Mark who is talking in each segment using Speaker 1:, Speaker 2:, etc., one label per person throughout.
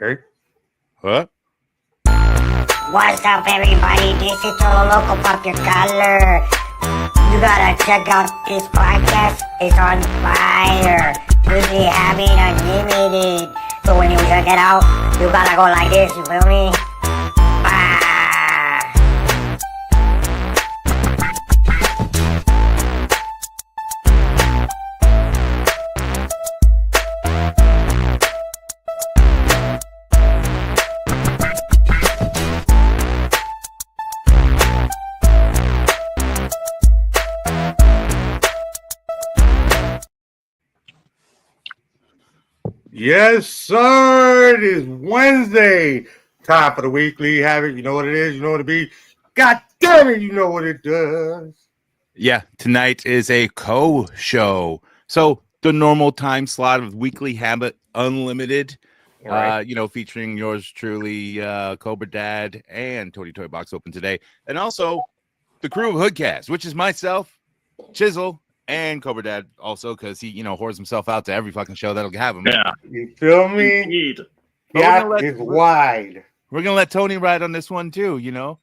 Speaker 1: Okay.
Speaker 2: Huh?
Speaker 3: What's up, everybody? This is Cholo Loco Pop Your Color. You gotta check out this podcast. It's on fire. We'll be having unlimited. So when you check it out, you gotta go like this. You feel me? Ah.
Speaker 1: Yes, sir. It is Wednesday. Time for the weekly habit. You know what it is. You know what it be. God damn it, you know what it does.
Speaker 2: Yeah, tonight is a co-show. So the normal time slot of Weekly Habit Unlimited,
Speaker 1: Right.
Speaker 2: featuring yours truly, Cobra Dad and Tony Toy Box open today. And also the crew of HoodCast, which is myself, Chisel, and Cobra Dad also, because he, whores himself out to every fucking show that'll have him.
Speaker 4: Yeah.
Speaker 1: You feel me?
Speaker 4: Indeed.
Speaker 1: Yeah, it's wide.
Speaker 2: We're gonna let Tony ride on this one too,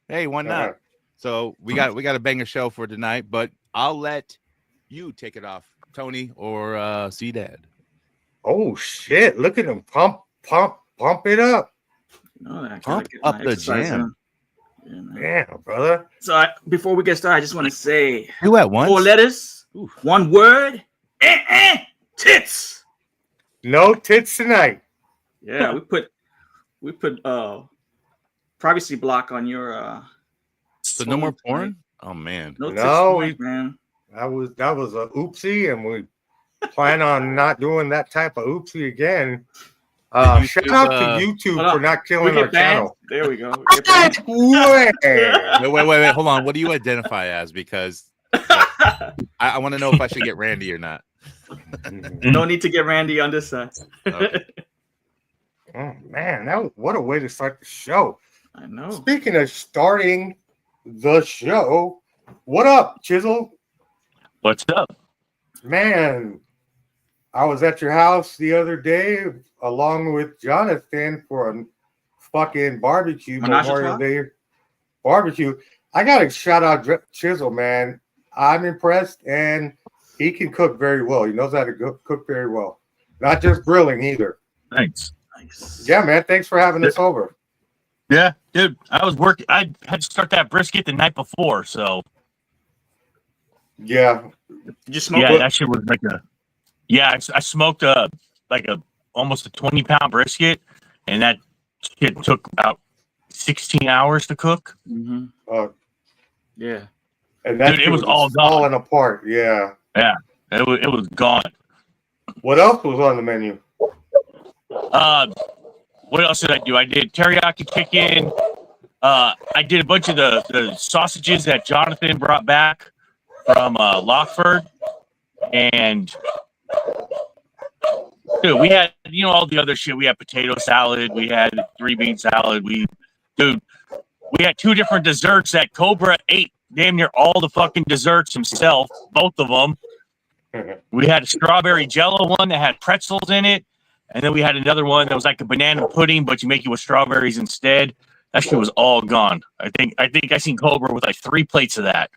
Speaker 2: Hey, why not?
Speaker 1: Uh-huh.
Speaker 2: So we got a banger show for tonight, but I'll let you take it off, Tony or C-Dad.
Speaker 1: Oh shit! Look at him pump it up.
Speaker 2: Pump up the jam.
Speaker 1: Yeah, brother.
Speaker 4: So before we get started, I just want to say
Speaker 2: You at once?
Speaker 4: 4 letters,
Speaker 2: Oof.
Speaker 4: 1 word, tits.
Speaker 1: No tits tonight.
Speaker 4: Yeah, we put privacy block on your
Speaker 2: So no more porn? Oh man.
Speaker 4: No,
Speaker 1: No,
Speaker 4: tits, man.
Speaker 1: That was a oopsie, and we plan on not doing that type of oopsie again. Shout out to YouTube for not killing our channel.
Speaker 4: There we go.
Speaker 1: Wait.
Speaker 2: Wait. Hold on. What do you identify as? Because I want to know if I should get Randy or not.
Speaker 4: No need to get Randy on this side.
Speaker 2: Okay.
Speaker 1: Oh man, what a way to start the show.
Speaker 4: I know.
Speaker 1: Speaking of starting the show, what up, Chisel?
Speaker 4: What's up?
Speaker 1: Man, I was at your house the other day along with Jonathan for a fucking barbecue, Memorial Day barbecue. I got to shout out Chisel, man. I'm impressed, and he can cook very well. He knows how to cook very well. Not just grilling either.
Speaker 4: Thanks. Nice.
Speaker 1: Yeah, man. Thanks for having us over.
Speaker 5: Yeah, dude. I was working. I had to start that brisket the night before, so
Speaker 1: Yeah.
Speaker 4: Did you smoke?
Speaker 5: yeah, that shit was like a. Yeah, I smoked almost a 20-pound brisket, and that shit took about 16 hours to cook.
Speaker 4: Mm-hmm. Yeah.
Speaker 1: And that
Speaker 5: Dude, it was all
Speaker 1: falling apart. Yeah.
Speaker 5: Yeah, it was gone.
Speaker 1: What else was on the menu?
Speaker 5: What else did I do? I did teriyaki chicken. I did a bunch of the sausages that Jonathan brought back from Lockford, and dude, we had all the other shit. We had potato salad. We had 3-bean salad. We had 2 different desserts that Cobra ate. Damn near all the fucking desserts himself, both of them. We had a strawberry jello one that had pretzels in it. And then we had another one that was like a banana pudding, but you make it with strawberries instead. That shit was all gone. I think I seen Cobra with like 3 plates of that.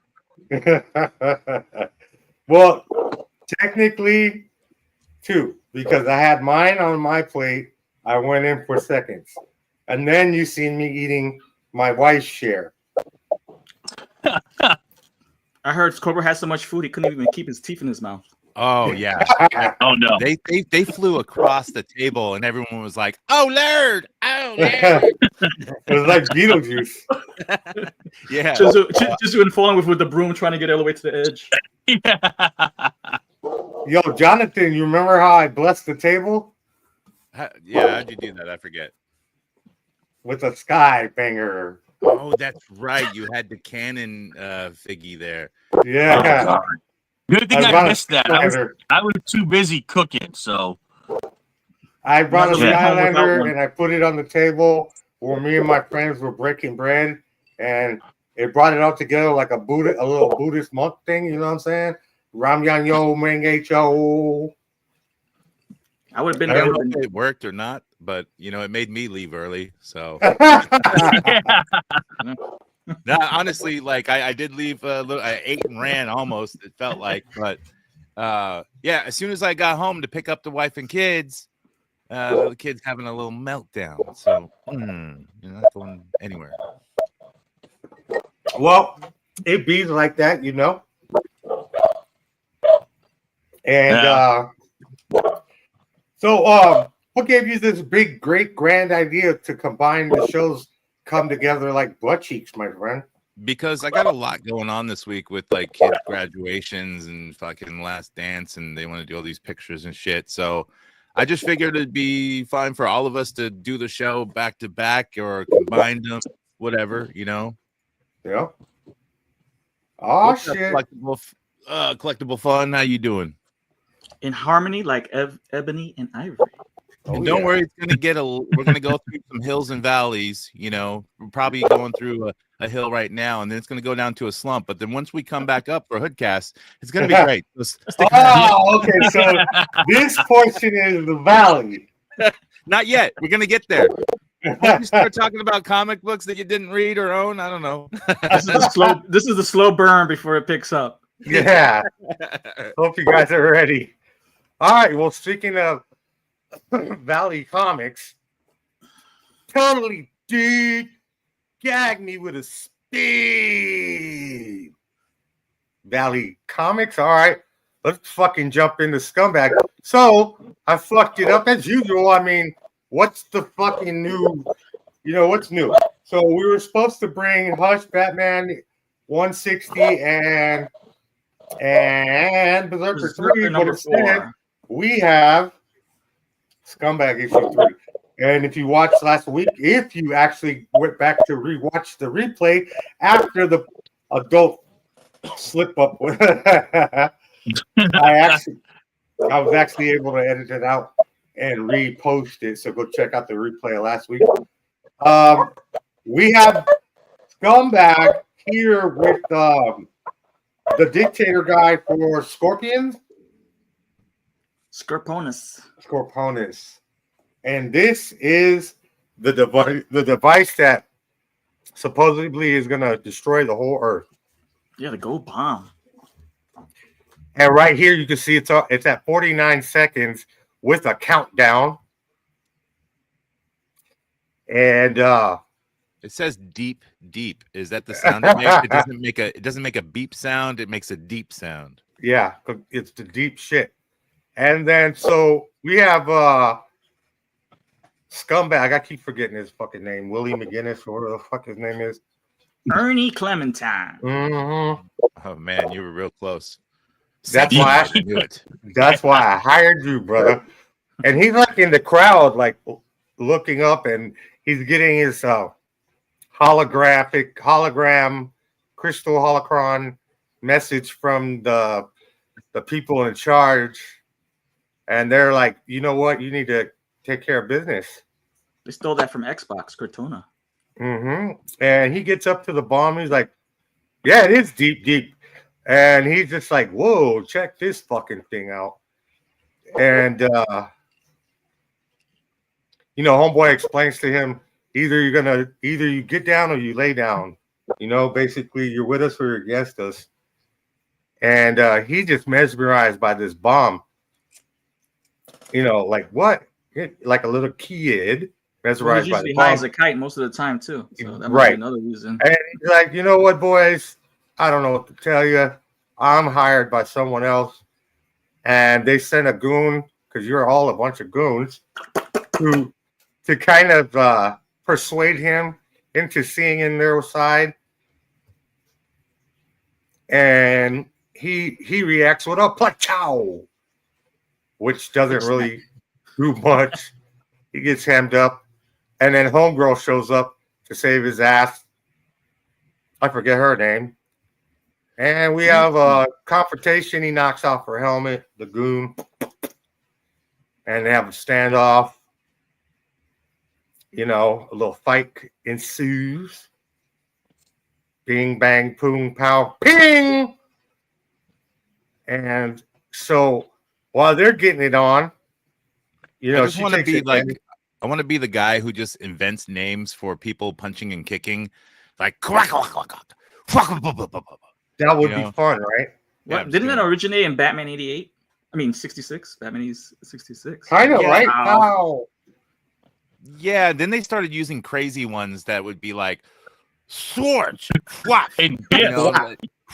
Speaker 1: Well, technically 2, because I had mine on my plate. I went in for seconds. And then you seen me eating my wife's share.
Speaker 4: I heard Cobra had so much food he couldn't even keep his teeth in his mouth.
Speaker 2: Oh yeah.
Speaker 5: Oh no.
Speaker 2: They flew across the table and everyone was like, "Oh Lord, oh Lord."
Speaker 1: It was like Beetlejuice.
Speaker 2: Yeah.
Speaker 4: Just been falling with the broom trying to get all the way to the edge.
Speaker 1: Yo, Jonathan, you remember how I blessed the table?
Speaker 2: Yeah, how'd you do that? I forget.
Speaker 1: With a sky banger.
Speaker 2: Oh, that's right. You had the cannon figgy there.
Speaker 1: Yeah.
Speaker 5: Oh, good thing I missed that. I was too busy cooking, so
Speaker 1: I brought a
Speaker 4: Yeah.
Speaker 1: Skylander and I put it on the table where me and my friends were breaking bread, and it brought it all together like a little Buddhist monk thing. You know what I'm saying? Ram Yang Yo Meng Cho.
Speaker 4: I would have been
Speaker 2: I
Speaker 4: there.
Speaker 2: don't know if it worked or not, but it made me leave early. So
Speaker 5: Yeah.
Speaker 2: no, honestly, like I did leave a little. I ate and ran almost. It felt like, but yeah. As soon as I got home to pick up the wife and kids, the kids having a little meltdown. So not going anywhere.
Speaker 1: Well, it be like that, And so what gave you this big, great, grand idea to combine the shows, come together like butt cheeks, my friend?
Speaker 2: Because I got a lot going on this week with like kids' graduations and fucking last dance, and they want to do all these pictures and shit. So I just figured it'd be fine for all of us to do the show back to back or combine them, whatever,
Speaker 1: Yeah. Oh,
Speaker 2: What's up,
Speaker 1: shit.
Speaker 2: collectible fun. How you doing?
Speaker 4: In harmony, like ebony and ivory.
Speaker 2: And don't worry, it's gonna we're gonna go through some hills and valleys. We're probably going through a hill right now, and then it's gonna go down to a slump. But then once we come back up for HoodCast, it's gonna be great.
Speaker 1: Okay. So this portion is the valley.
Speaker 2: Not yet. We're gonna get there. Once you start talking about comic books that you didn't read or own, I don't know.
Speaker 4: This is the slow burn before it picks up.
Speaker 1: Yeah. Hope you guys are ready. All right. Well, speaking of Valley Comics, totally, dude, gag me with a speed. Valley Comics. All right. Let's fucking jump into Scumbag. So I fucked it up as usual. I mean, what's the fucking new? What's new? So we were supposed to bring Hush, Batman 160 and Berserker 3, but instead we have Scumbag issue 3. And if you watched last week, if you actually went back to rewatch the replay after the adult slip up, I was actually able to edit it out and repost it. So go check out the replay of last week. We have Scumbag here with the dictator guy for Scorpions. Scorponus. And this is the device that supposedly is going to destroy the whole Earth.
Speaker 4: Yeah, the gold bomb.
Speaker 1: And right here, you can see it's at 49 seconds with a countdown. And
Speaker 2: it says deep, deep. Is that the sound it makes? It doesn't make a beep sound. It makes a deep sound.
Speaker 1: Yeah, it's the deep shit. And then so we have Scumbag. I keep forgetting his fucking name. Willie McGinnis, or whatever the fuck his name is.
Speaker 4: Ernie Clementine.
Speaker 1: Mm-hmm.
Speaker 2: Oh man, you were real close.
Speaker 1: That's why I knew it. That's why I hired you, brother. And he's like in the crowd, like looking up, and he's getting his hologram, crystal holocron message from the people in charge. And they're like, you know what? You need to take care of business.
Speaker 4: They stole that from Xbox, Cortona.
Speaker 1: Mm-hmm. And he gets up to the bomb. He's like, yeah, it is deep, deep. And he's just like, whoa, check this fucking thing out. And, homeboy explains to him, either you get down or you lay down. Basically, you're with us or you're against us. And he's just mesmerized by this bomb. Like what? Like a little kid mesmerized by the bomb.
Speaker 4: He high as a kite most of the time too. So that might be another reason.
Speaker 1: And he's like, you know what, boys? I don't know what to tell you. I'm hired by someone else, and they sent a goon, because you're all a bunch of goons, to kind of persuade him into seeing in their side. And he reacts with a plachow, which doesn't really do much. He gets hemmed up, and then Homegirl shows up to save his ass. I forget her name. And we have a confrontation. He knocks off her helmet, the goon, and they have a standoff. A little fight ensues. Bing, bang, boom, pow, ping! And so while they're getting it on,
Speaker 2: I just want to be like, I want to be the guy who just invents names for people punching and kicking, like that
Speaker 1: would be fun, right?
Speaker 4: What didn't that originate in Batman 88? I mean 66. Batman 66.
Speaker 1: I know, right? How?
Speaker 2: Yeah, then they started using crazy ones that would be like swords, whoosh,
Speaker 5: and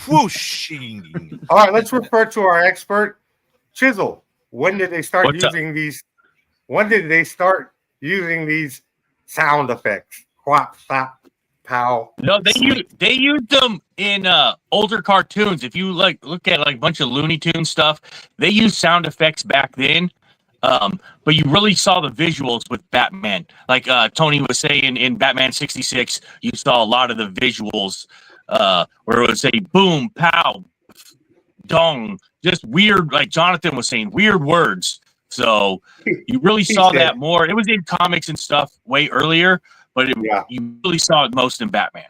Speaker 2: whooshing.
Speaker 1: All right, let's refer to our expert, Chisel. When did they start using these? When did they start using these sound effects? Whop, slap, pow.
Speaker 5: No, they used them in older cartoons. If you look at a bunch of Looney Tunes stuff, they used sound effects back then. But you really saw the visuals with Batman. Like Tony was saying in Batman 66, you saw a lot of the visuals where it would say boom, pow, dong, just weird, like Jonathan was saying, weird words. So you really saw that more. It was in comics and stuff way earlier, but you really saw it most in Batman.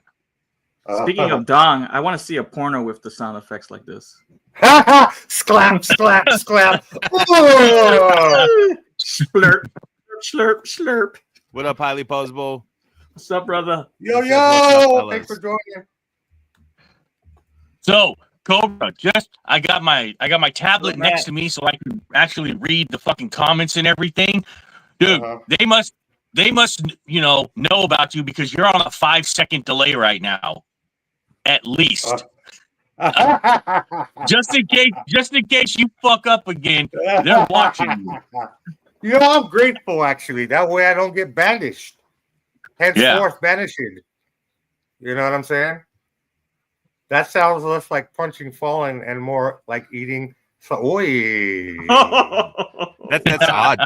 Speaker 4: Speaking of dong, I want to see a porno with the sound effects like this.
Speaker 1: Sklap, sklap, sklap.
Speaker 4: Slurp, slurp, slurp.
Speaker 2: What up, highly posable?
Speaker 4: What's up, brother?
Speaker 1: Yo, thanks for joining.
Speaker 5: So, Cobra, I got my tablet next to me so I can actually read the fucking comments and everything. Dude, they must know about you because you're on a 5-second delay right now. At least. just in case you fuck up again, they're watching you.
Speaker 1: I'm grateful actually. That way I don't get banished. Henceforth banishing. You know what I'm saying? That sounds less like punching falling and more like eating.
Speaker 2: That's odd.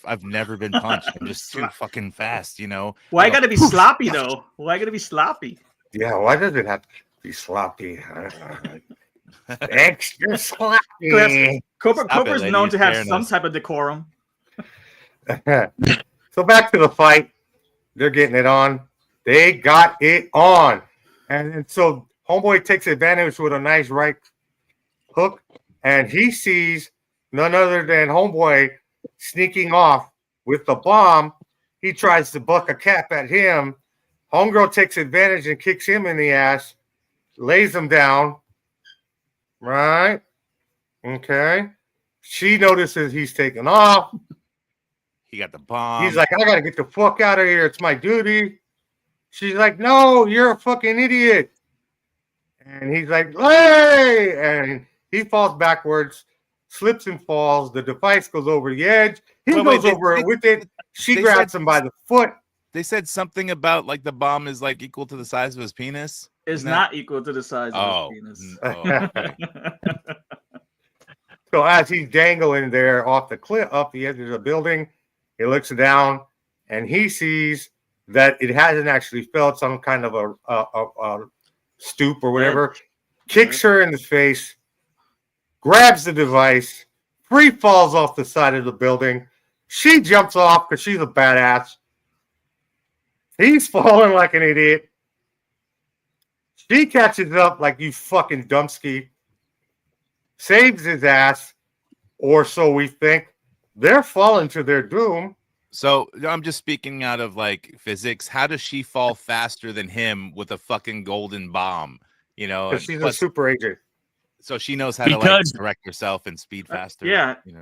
Speaker 2: I've never been punched. I'm just too fucking fast.
Speaker 4: Why I gotta be sloppy though? Why I gotta be sloppy?
Speaker 1: Yeah, why does it have to be sloppy? Extra sloppy.
Speaker 4: Cobra is known to have some type of decorum.
Speaker 1: So back to the fight. They're getting it on. They got it on. And so Homeboy takes advantage with a nice right hook. And he sees none other than Homeboy sneaking off with the bomb. He tries to buck a cap at him. Homegirl takes advantage and kicks him in the ass, lays him down. Right? Okay. She notices he's taking off.
Speaker 2: He got the bomb.
Speaker 1: He's like, I got to get the fuck out of here. It's my duty. She's like, no, you're a fucking idiot. And he's like, hey! And he falls backwards, slips and falls. The device goes over the edge. He goes over it with it. She grabs him by the foot.
Speaker 2: They said something about like the bomb is like equal to the size of his penis.
Speaker 4: It's not equal to the size of his penis.
Speaker 2: Okay.
Speaker 1: So as he's dangling there off the cliff, up the edge of the building, he looks down and he sees that it hasn't actually fell. It's some kind of a stoop or whatever. Kicks her in the face, grabs the device, free falls off the side of the building. She jumps off because she's a badass. He's falling like an idiot. She catches up like you fucking dumpski. Saves his ass, or so we think. They're falling to their doom.
Speaker 2: So I'm just speaking out of like physics. How does she fall faster than him with a fucking golden bomb?
Speaker 1: Because she's a super agent.
Speaker 2: So she knows how to like direct herself and speed faster.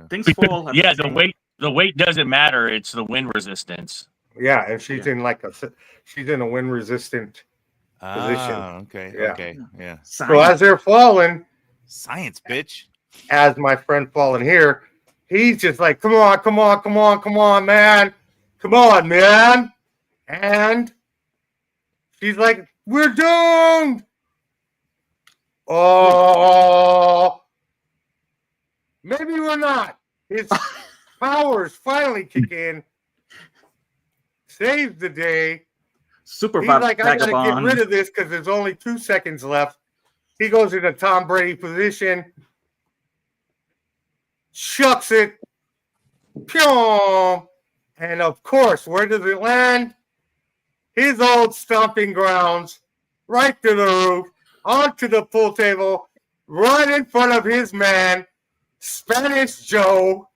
Speaker 4: Things fall.
Speaker 5: Yeah, the weight doesn't matter. It's the wind resistance.
Speaker 1: Yeah, and she's in a wind resistant position.
Speaker 2: Okay. Yeah.
Speaker 1: So as they're falling,
Speaker 2: science, bitch.
Speaker 1: As my friend falling here, he's just like, come on, man. Come on, man. And she's like, we're doomed. Oh, maybe we're not. His powers finally kick in. Saves the day. He's like, I gotta get rid of this because there's only 2 seconds left. He goes in a Tom Brady position, chucks it, pew, and of course, where does it land? His old stomping grounds, right to the roof, onto the pool table, right in front of his man, Spanish Joe.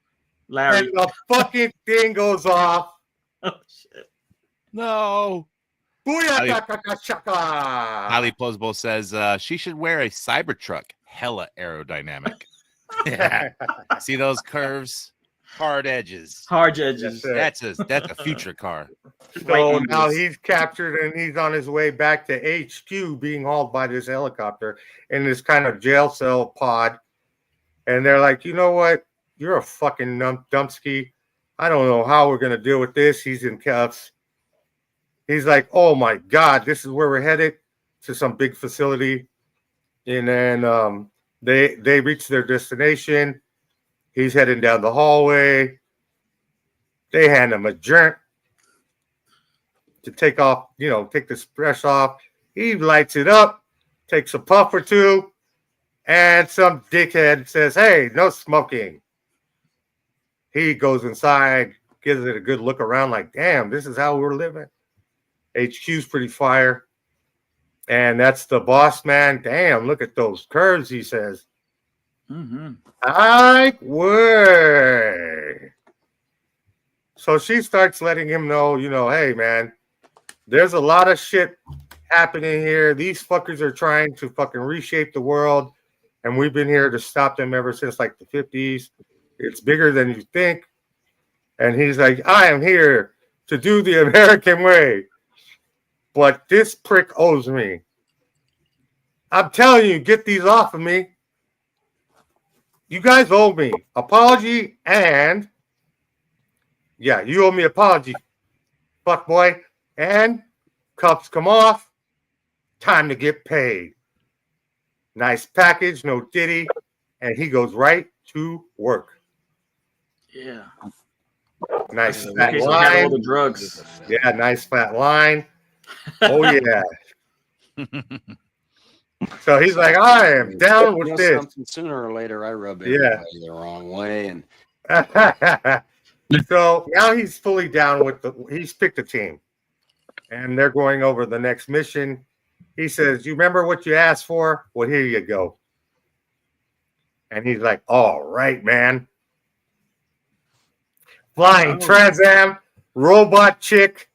Speaker 4: Larry.
Speaker 1: And the fucking thing goes off.
Speaker 4: Oh shit!
Speaker 2: No.
Speaker 1: Booyah!
Speaker 2: Highly Plausible says she should wear a Cybertruck. Hella aerodynamic. Yeah. See those curves? Hard edges.
Speaker 4: Hard edges.
Speaker 1: That's
Speaker 2: That's a future car.
Speaker 1: So now he's captured and he's on his way back to HQ, being hauled by this helicopter in this kind of jail cell pod. And they're like, you know what? You're a fucking dumpski. I don't know how we're going to deal with this. He's in cuffs. He's like, oh my God, this is where we're headed, to some big facility. And then they reach their destination. He's heading down the hallway. They hand him a joint to take off, take the stress off. He lights it up, takes a puff or two, and some dickhead says, hey, no smoking. He goes inside, gives it a good look around like, damn, this is how we're living. HQ's pretty fire. And that's the boss man. Damn, look at those curves, he says.
Speaker 4: Mm-hmm.
Speaker 1: I would. So she starts letting him know, hey, man, there's a lot of shit happening here. These fuckers are trying to fucking reshape the world, and we've been here to stop them ever since like the 50s. It's bigger than you think. And he's like, I am here to do the American way, but this prick owes me. I'm telling you, get these off of me. You guys owe me apology, and yeah, you owe me apology, fuck boy. And cuffs come off. Time to get paid. Nice package, no ditty, and he goes right to work.
Speaker 4: Yeah.
Speaker 1: Nice
Speaker 4: Okay,
Speaker 1: fat
Speaker 4: so he had all
Speaker 1: line.
Speaker 4: the drugs.
Speaker 1: Yeah, nice fat line. Oh yeah. So he's like, I am down with this.
Speaker 6: Sooner or later, I rub everybody the wrong way, and
Speaker 1: so now he's fully down with he's picked a team, and they're going over the next mission. He says, you remember what you asked for? Well, here you go. And he's like, all right, man. Flying Trans Am, robot chick.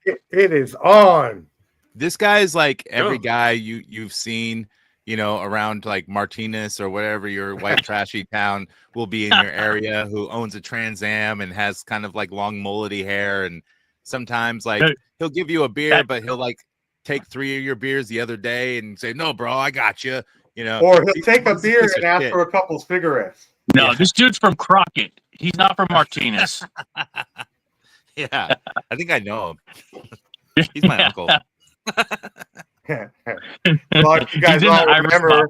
Speaker 1: It is on.
Speaker 2: This guy is like every guy you've seen, around like Martinez or whatever your white trashy town will be in your area, who owns a Trans Am and has kind of like long mullety hair. And sometimes like he'll give you a beer, but he'll like take 3 of your beers the other day and say, no, bro, I got you.
Speaker 1: Or he'll take a beer and ask for a couple cigarettes.
Speaker 5: No, this dude's from Crockett. He's not from Martinez.
Speaker 1: Yeah,
Speaker 2: I think I know him. He's my uncle.
Speaker 1: Well, if you guys all remember.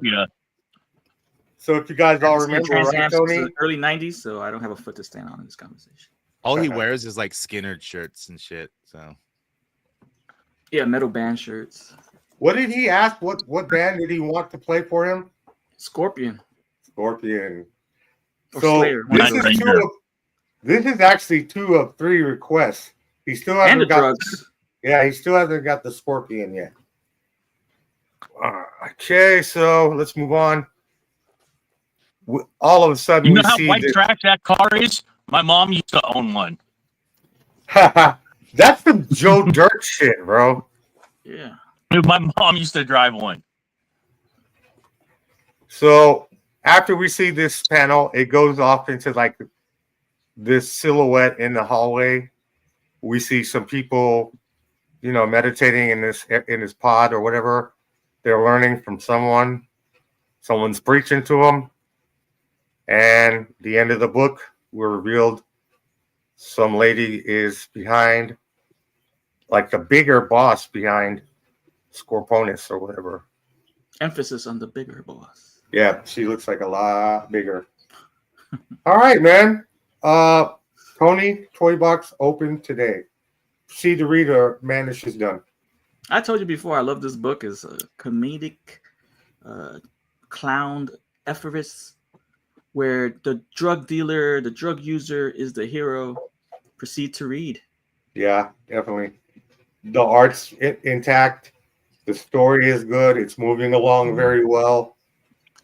Speaker 1: So if you guys all remember, right, Tony?
Speaker 4: Early 90s, so I don't have a foot to stand on in this conversation.
Speaker 2: All he wears is like Skinner shirts and shit. So
Speaker 4: yeah, metal band shirts.
Speaker 1: What did he ask? What band did he want to play for him?
Speaker 4: Scorpion.
Speaker 1: Scorpion.
Speaker 4: Or
Speaker 1: so
Speaker 4: Slayer.
Speaker 1: This is actually 2 of 3 requests. He still hasn't got drugs. Yeah, he still hasn't got the Scorpion yet. Okay, so let's move on. All of a sudden,
Speaker 5: how white trash that car is? My mom used to own one.
Speaker 1: That's some Joe Dirt shit, bro.
Speaker 4: Yeah.
Speaker 5: Dude, my mom used to drive one.
Speaker 1: So after we see this panel, it goes off into like this silhouette in the hallway. We see some people, meditating in this pod or whatever. They're learning from someone. Someone's preaching to them. And the end of the book, we're revealed some lady is behind, like the bigger boss behind Scorponus or whatever.
Speaker 4: Emphasis on the bigger boss.
Speaker 1: Yeah, she looks like a lot bigger. All right, man. Tony, Toy Box open today. See the reader, Manish is done.
Speaker 4: I told you before, I love this book. It's a comedic, clowned efforts where the drug dealer, the drug user is the hero. Proceed to read.
Speaker 1: Yeah, definitely. The art's intact. The story is good. It's moving along very well.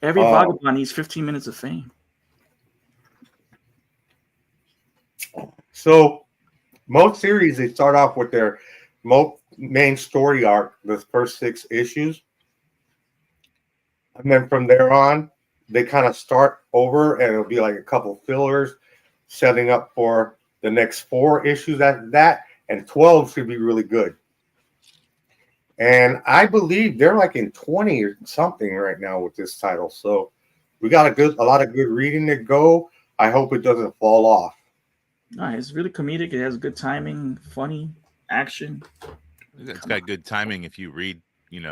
Speaker 4: Every vagabond needs 15 minutes of fame.
Speaker 1: So most series they start off with their main story arc, the first 6 issues, and then from there on, they kind of start over, and it'll be like a couple fillers, setting up for the next 4 issues after that, and 12 should be really good. And I believe they're like in 20 or something right now with this title, so we got a lot of good reading to go. I hope it doesn't fall off.
Speaker 4: No, it's really comedic. It has good timing, funny action.
Speaker 2: It's got good timing if you read, in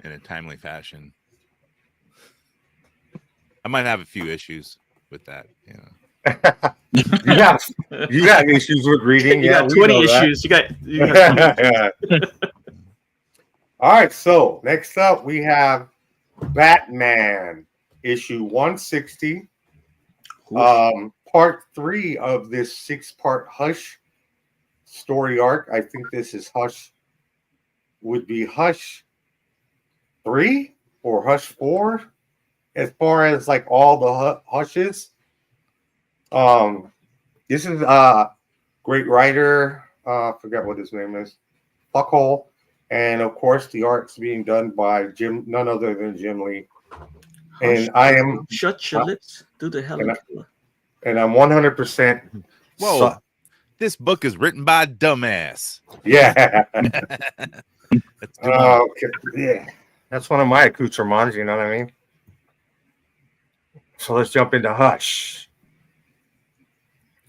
Speaker 2: a timely fashion. I might have a few issues with that.
Speaker 1: You got issues with reading.
Speaker 4: You got 20 issues. You got
Speaker 1: 20. All right, so next up we have Batman issue 160. Part 3 of this 6-part Hush story arc. I think this is would be Hush 3 or Hush 4 as far as like all the Hushes. This is great writer, forget what his name is, Fuckhole, and of course the art's being done by none other than Jim Lee. And I am
Speaker 4: shut your lips, do the hell.
Speaker 1: And I'm 100%.
Speaker 2: Whoa, this book is written by a dumbass.
Speaker 1: Yeah. Okay. Yeah, that's one of my accoutrements. You know what I mean? So let's jump into Hush.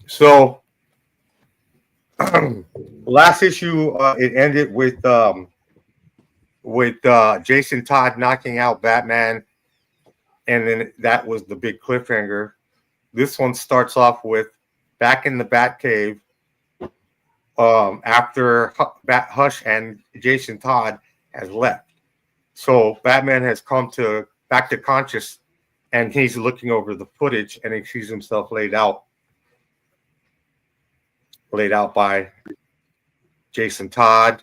Speaker 1: So last issue, it ended with Jason Todd knocking out Batman, and then that was the big cliffhanger. This one starts off with back in the Batcave after Hush and Jason Todd has left. So Batman has come back to conscious, and he's looking over the footage, and he sees himself laid out by Jason Todd.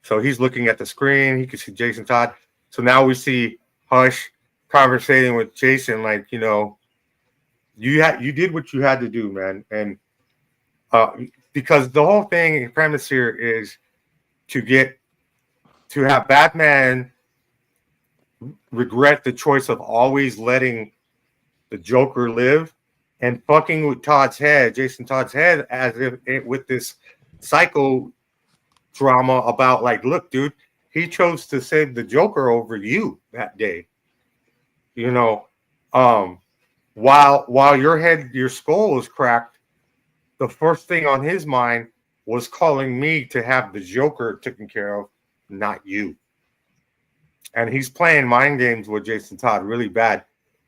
Speaker 1: So he's looking at the screen. He can see Jason Todd. So now we see Hush conversating with Jason, like, you did what you had to do, man. And because the whole thing, premise here is to have Batman regret the choice of always letting the Joker live and fucking with Jason Todd's head, as if with this psycho drama about like, look, dude, he chose to save the Joker over you that day. While your skull was cracked, the first thing on his mind was calling me to have the Joker taken care of, not you. And he's playing mind games with Jason Todd really bad.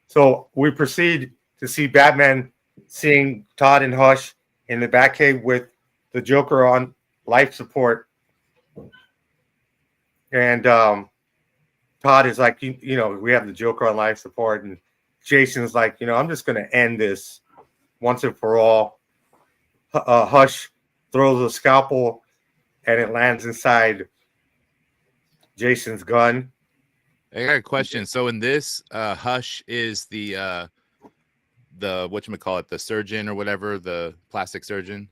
Speaker 1: So we proceed to see Batman seeing Todd and Hush in the Batcave with the Joker on life support. And Todd is like, we have the Joker on life support, and Jason's like, I'm just going to end this once and for all. Hush throws a scalpel, and it lands inside Jason's gun.
Speaker 2: I got a question. So in this, Hush is the whatchamacallit, the surgeon or whatever, the plastic surgeon,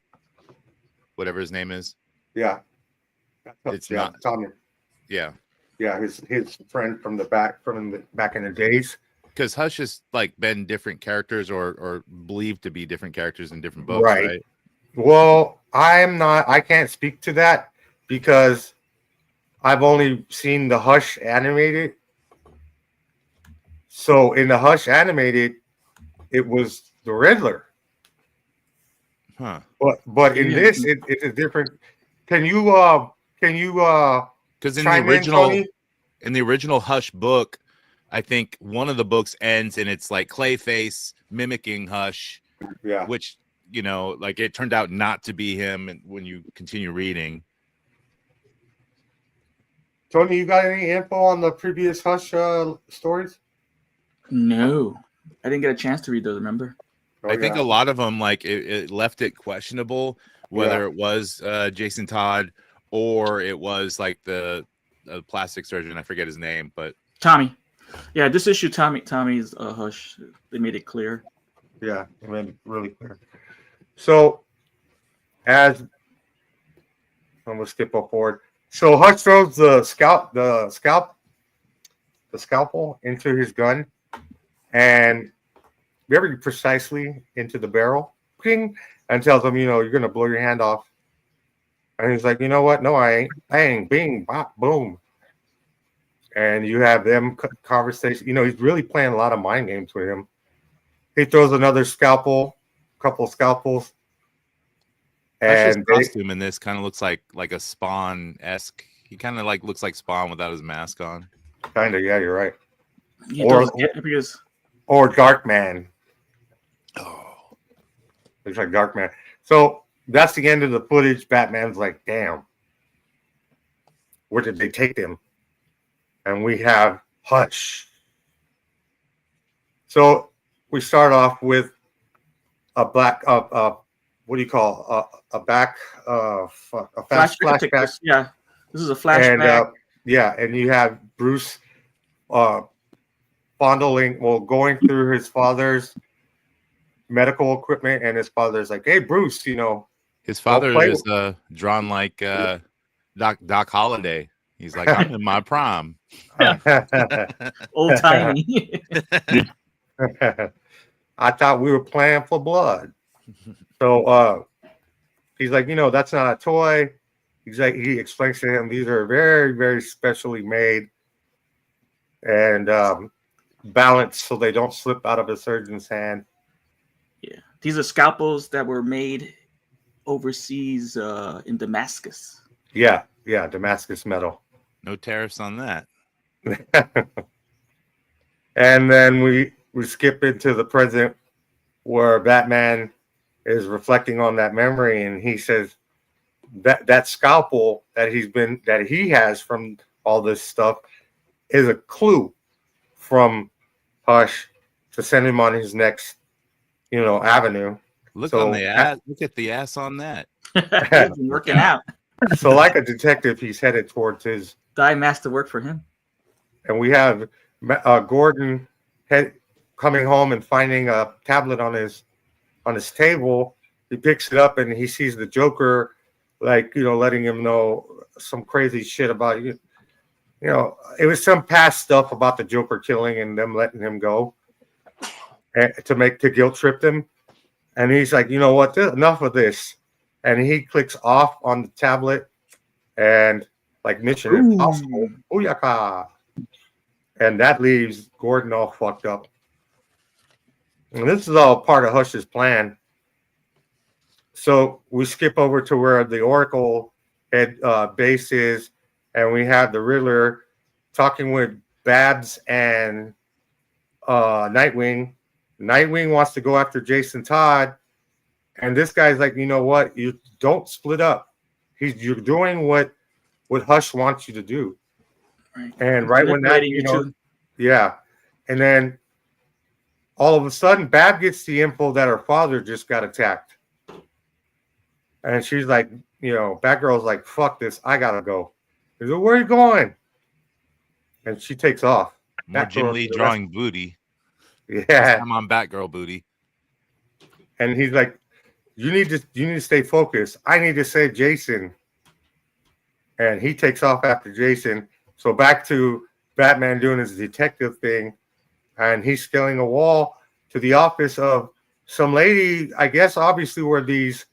Speaker 2: whatever his name is.
Speaker 1: Yeah.
Speaker 2: It's not
Speaker 1: Tommy.
Speaker 2: Yeah.
Speaker 1: Yeah, his friend from back in the days.
Speaker 2: Because Hush has like been different characters or believed to be different characters in different books, right?
Speaker 1: Well, I can't speak to that because I've only seen the Hush animated. So in the Hush animated, it was the Riddler.
Speaker 2: Huh.
Speaker 1: But in this, it's a different. Can you
Speaker 2: because in the original Hush book, I think one of the books ends and it's like Clayface mimicking Hush.
Speaker 1: Yeah.
Speaker 2: Which, like it turned out not to be him, and when you continue reading.
Speaker 1: Tony, you got any info on the previous Hush stories?
Speaker 4: No, I didn't get a chance to read those. Remember?
Speaker 2: I think a lot of them, like it left it questionable whether it was Jason Todd or it was like the plastic surgeon. I forget his name, but
Speaker 4: Tommy. Yeah, this issue, Tommy's Hush. They made it clear.
Speaker 1: Yeah, it made it really clear. So as I'm gonna skip forward. So Hush throws the scalpel into his gun, and very precisely into the barrel, ping, and tells him, you're gonna blow your hand off. And he's like, you know what? No, I ain't. Bang, bing, bop, boom. And you have them conversation. He's really playing a lot of mind games with him. He throws another couple scalpels.
Speaker 2: And his costume in this kind of looks like a Spawn-esque. He kind of looks like Spawn without his mask on.
Speaker 1: Kind of, yeah, you're right.
Speaker 4: Because
Speaker 1: or Darkman.
Speaker 2: Oh,
Speaker 1: looks like Darkman. So that's the end of the footage. Batman's like, damn, where did they take them? And we have Hush. So we start off with a black, what do you call a flashback?
Speaker 4: Yeah, this is a flashback.
Speaker 1: And and you have Bruce going through his father's medical equipment, and his father's like, "Hey, Bruce,
Speaker 2: his father is drawn like Doc Holliday. He's like, I'm in my prime,
Speaker 4: old timey."
Speaker 1: I thought we were playing for blood. So he's like, that's not a toy. He explains to him these are very, very specially made and balanced so they don't slip out of a surgeon's hand.
Speaker 4: Yeah, these are scalpels that were made overseas in Damascus.
Speaker 1: Yeah, Damascus metal.
Speaker 2: No tariffs on that.
Speaker 1: And then we skip into the present where Batman is reflecting on that memory, and he says that scalpel that he has from all this stuff is a clue from Hush to send him on his next, avenue.
Speaker 2: Look on the ass. Look at the ass on that.
Speaker 4: Working out.
Speaker 1: So, like a detective, he's headed towards his
Speaker 4: Dye Master work for him.
Speaker 1: And we have Gordon coming home and finding a tablet on his table. He picks it up and he sees the Joker, letting him know some crazy shit about you. It was some past stuff about the Joker killing and them letting him go to guilt trip them. And he's like, you know what? Enough of this. And he clicks off on the tablet and Mission Impossible. Booyaka. And that leaves Gordon all fucked up. And this is all part of Hush's plan. So we skip over to where the Oracle head base is, and we have the Riddler talking with Babs and Nightwing. Nightwing wants to go after Jason Todd, and this guy's like, you know what? You don't split up. You're doing what Hush wants you to do.
Speaker 4: Right.
Speaker 1: And right when that, yeah. And then all of a sudden, Bab gets the info that her father just got attacked. And she's like, Batgirl's like, fuck this. I got to go. He's like, where are you going? And she takes off.
Speaker 2: More Jim Lee drawing booty.
Speaker 1: Yeah.
Speaker 2: I'm on Batgirl booty.
Speaker 1: And he's like, you need to stay focused. I need to save Jason. And he takes off after Jason. So back to Batman doing his detective thing. And he's scaling a wall to the office of some lady, I guess, obviously, where these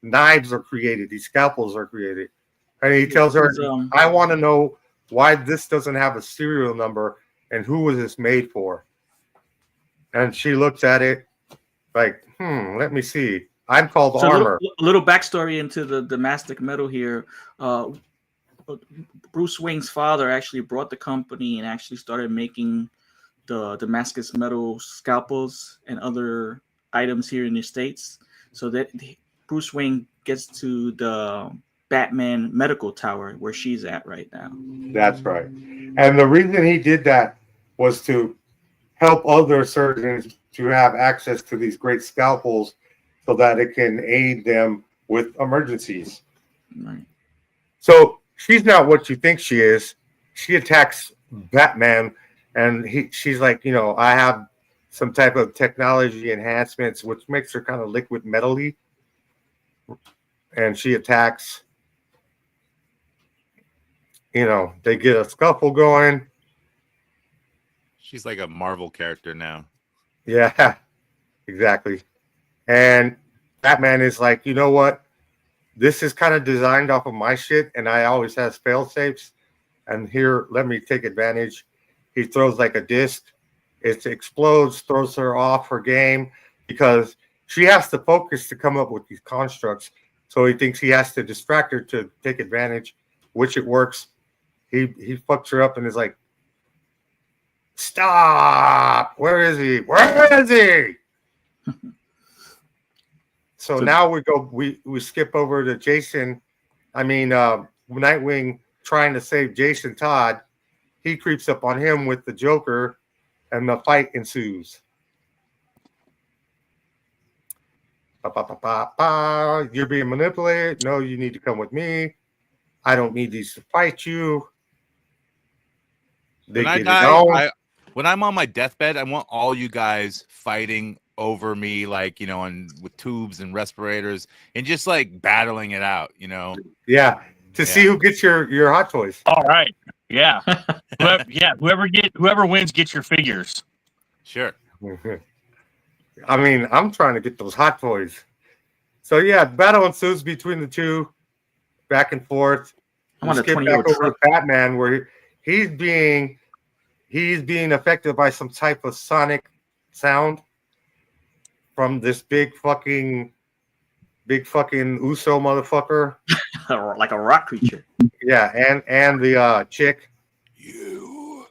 Speaker 1: knives are created, these scalpels are created. And he tells her, I want to know why this doesn't have a serial number and who was this made for. And she looks at it like, let me see. I'm called Armor.
Speaker 4: A little backstory into the Damascus metal here. Bruce Wayne's father actually brought the company and actually started making the Damascus metal scalpels and other items here in the States, so that Bruce Wayne gets to the Batman medical tower where she's at right now.
Speaker 1: That's right. And the reason he did that was to help other surgeons to have access to these great scalpels so that it can aid them with emergencies.
Speaker 4: Right.
Speaker 1: So she's not what you think she is. She attacks Batman, and she's like, I have some type of technology enhancements, which makes her kind of liquid metal-y. and she attacks. You know, they get a scuffle going.
Speaker 2: She's like a Marvel character now.
Speaker 1: Yeah, exactly. And Batman is like, you know what? This is kind of designed off of my shit, and I always has fail safes. And here, let me take advantage. He throws like a disc. It explodes, throws her off her game because she has to focus to come up with these constructs. So he thinks he has to distract her to take advantage, which it works. He fucks her up and is like, stop! Where is he? Where is he? So now we skip over to Jason. I mean, Nightwing trying to save Jason Todd. He creeps up on him with the Joker, and the fight ensues. You're being manipulated. No, you need to come with me. I don't need these to fight you.
Speaker 2: When I'm on my deathbed, I want all you guys fighting over me, like, you know, and with tubes and respirators and just like battling it out, you know?
Speaker 1: Yeah. To see who gets your hot toys.
Speaker 5: All right. Yeah. Whoever wins gets your figures.
Speaker 2: Sure.
Speaker 1: I mean, I'm trying to get those hot toys. So yeah, battle ensues between the two, back and forth.
Speaker 4: I want a
Speaker 1: skip
Speaker 4: 20-year-old
Speaker 1: back over to Batman, where he's being affected by some type of sonic sound from this big fucking Uso motherfucker.
Speaker 4: Like a rock creature.
Speaker 1: Yeah, and the chick. You.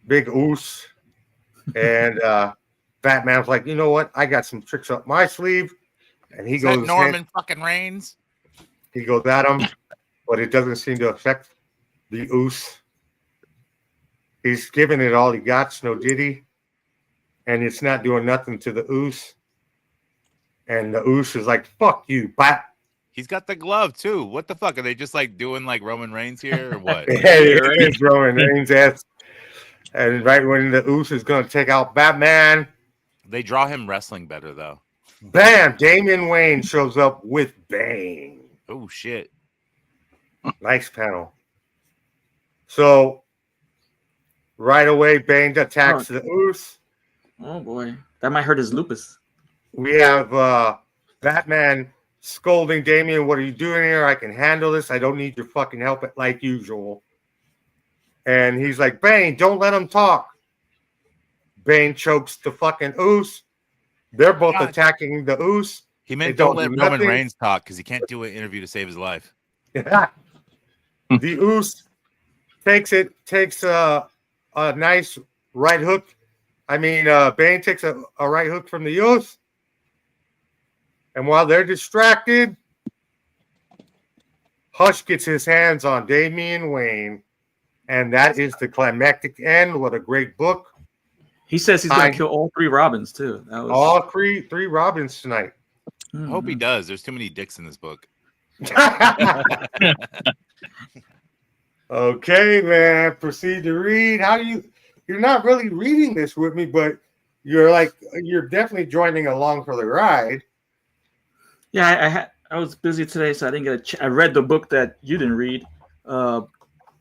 Speaker 1: Big Oos. And Batman's like, you know what? I got some tricks up my sleeve. And he goes,
Speaker 2: Norman fucking Reigns.
Speaker 1: He goes at him, but it doesn't seem to affect the Oos. He's giving it all he got, no diddy. And it's not doing nothing to the Oos. And the Oos is like, fuck you, Bat.
Speaker 2: He's got the glove too. What the fuck? Are they just like doing like Roman Reigns here or what?
Speaker 1: Yeah, it is Roman Reigns' ass. And right when the Oos is going to take out Batman.
Speaker 2: They draw him wrestling better though.
Speaker 1: Bam! Damian Wayne shows up with Bane.
Speaker 2: Oh, shit.
Speaker 1: Nice panel. So, right away, Bane attacks the Oos.
Speaker 4: Oh, boy. That might hurt his lupus.
Speaker 1: We have Batman scolding Damian, what are you doing here? I can handle this. I don't need your fucking help like usual. And he's like, Bane, don't let him talk. Bane chokes the fucking Oos. They're both attacking the Oos.
Speaker 2: He meant don't let Roman Reigns talk because he can't do an interview to save his life.
Speaker 1: The Oos takes a nice right hook. I mean, Bane takes a right hook from the Oos. And while they're distracted, Hush gets his hands on Damian Wayne. And that is the climactic end. What a great book.
Speaker 4: He says he's going to kill all three Robins, too. That was...
Speaker 1: All three Robins tonight.
Speaker 2: I hope he does. There's too many dicks in this book.
Speaker 1: Okay, man. Proceed to read. You're not really reading this with me, but you're definitely joining along for the ride.
Speaker 4: Yeah, I was busy today, so I didn't get I read the book that you didn't read. I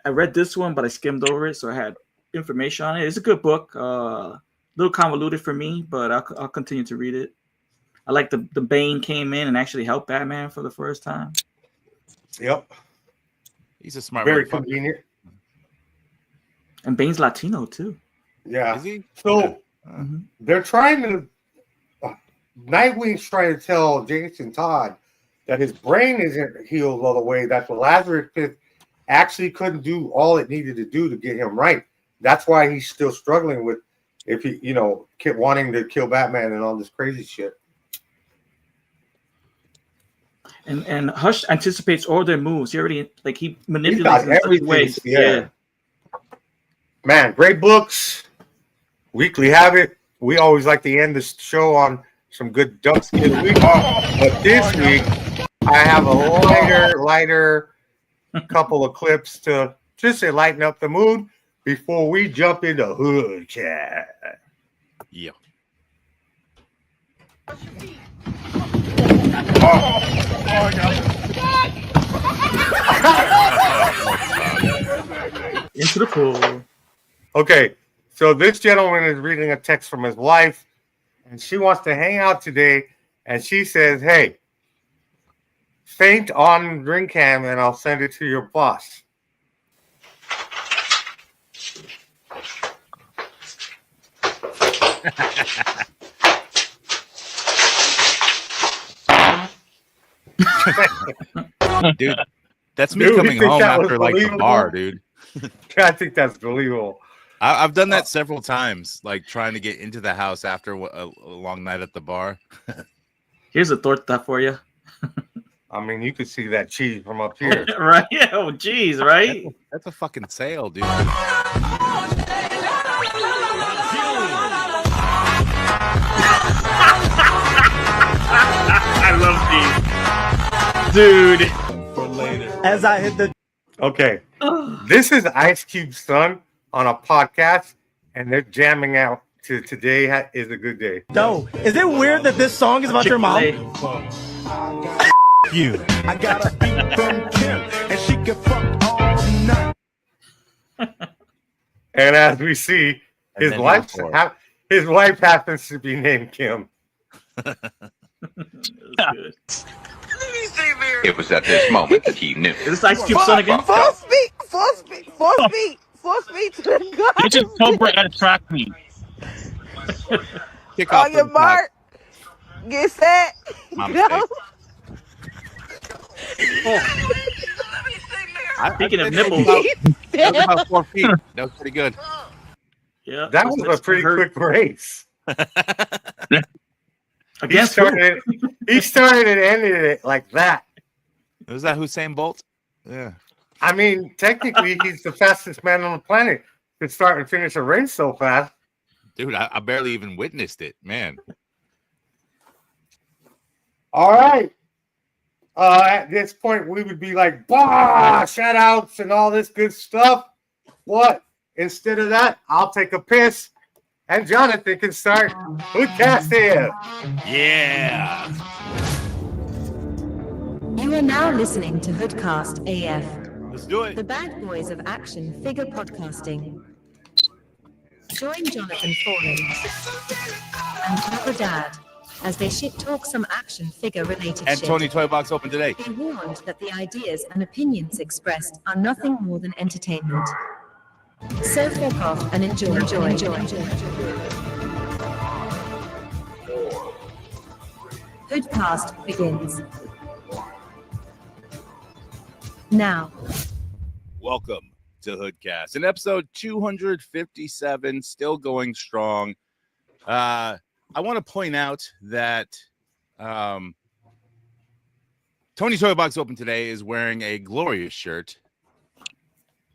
Speaker 4: read this one, but I skimmed over it, so I had information on it. It's a good book. A little convoluted for me, but I'll continue to read it. I like the Bane came in and actually helped Batman for the first time.
Speaker 1: Yep.
Speaker 2: He's a smart
Speaker 1: Very convenient.
Speaker 4: And Bane's Latino too.
Speaker 1: Yeah.
Speaker 2: Is he?
Speaker 1: So they're trying to Nightwing's trying to tell Jason Todd that his brain isn't healed all the way, that the Lazarus Pit actually couldn't do all it needed to do to get him right. That's why he's still struggling with if he, kept wanting to kill Batman and all this crazy shit.
Speaker 4: And Hush anticipates all their moves. He manipulates in such ways. Yeah.
Speaker 1: Man, great books. Weekly Habit. We always like to end this show on some good dumps of the week. But this week, I have a lighter couple of clips to just to lighten up the mood before we jump into HoodCast.
Speaker 2: Yeah.
Speaker 5: Oh, no.
Speaker 4: Into the pool.
Speaker 1: Okay, so this gentleman is reading a text from his wife, and she wants to hang out today, and she says, hey, faint on drink cam, and I'll send it to your boss.
Speaker 2: Dude, that's me coming home after like the bar, dude.
Speaker 1: I think that's believable.
Speaker 2: I've done that several times, like trying to get into the house after a long night at the bar.
Speaker 4: Here's a torta for you.
Speaker 1: I mean, you could see that cheese from up here.
Speaker 4: Right? Oh, geez, right?
Speaker 2: That's a fucking sale, dude.
Speaker 4: I love these. Dude.
Speaker 7: For later. As I hit the...
Speaker 1: Okay. This is Ice Cube's son on a podcast, and they're jamming out to Today is a Good Day.
Speaker 7: No. Is it weird that this song is about your mom? You. I got a beat from Kim, and she can fuck all night.
Speaker 1: And as we see, his wife happens to be named Kim.
Speaker 8: It was at this moment that he knew.
Speaker 4: Is this Ice Cube's son again?
Speaker 9: Force me to the God.
Speaker 5: This is Cobra at a track meet.
Speaker 9: On your mark, get set, go.
Speaker 4: Speaking of nipples,
Speaker 2: that was about 4 feet. That was pretty good.
Speaker 4: Yeah,
Speaker 1: that was a pretty quick race. He started and ended it like that.
Speaker 2: Was that Usain Bolt? Yeah.
Speaker 1: I mean, technically, he's the fastest man on the planet to start and finish a race so fast.
Speaker 2: Dude, I barely even witnessed it, man.
Speaker 1: All right. At this point, we would be like, bah, shout outs and all this good stuff. What? Instead of that, I'll take a piss, and Jonathan can start HoodCast AF.
Speaker 2: Yeah.
Speaker 10: You are now listening to HoodCast AF.
Speaker 2: Let's do it.
Speaker 10: The bad boys of action figure podcasting. Join Jonathan Fawley and Cobra Dad as they shit talk some action figure related
Speaker 2: and
Speaker 10: shit.
Speaker 2: Tony Toy Box open today.
Speaker 10: Be warned that the ideas and opinions expressed are nothing more than entertainment. So fuck off and enjoy. HoodCast begins now.
Speaker 2: Welcome to HoodCast, in episode 257, still going strong. I want to point out that Tony Toy Box Open today is wearing a glorious shirt,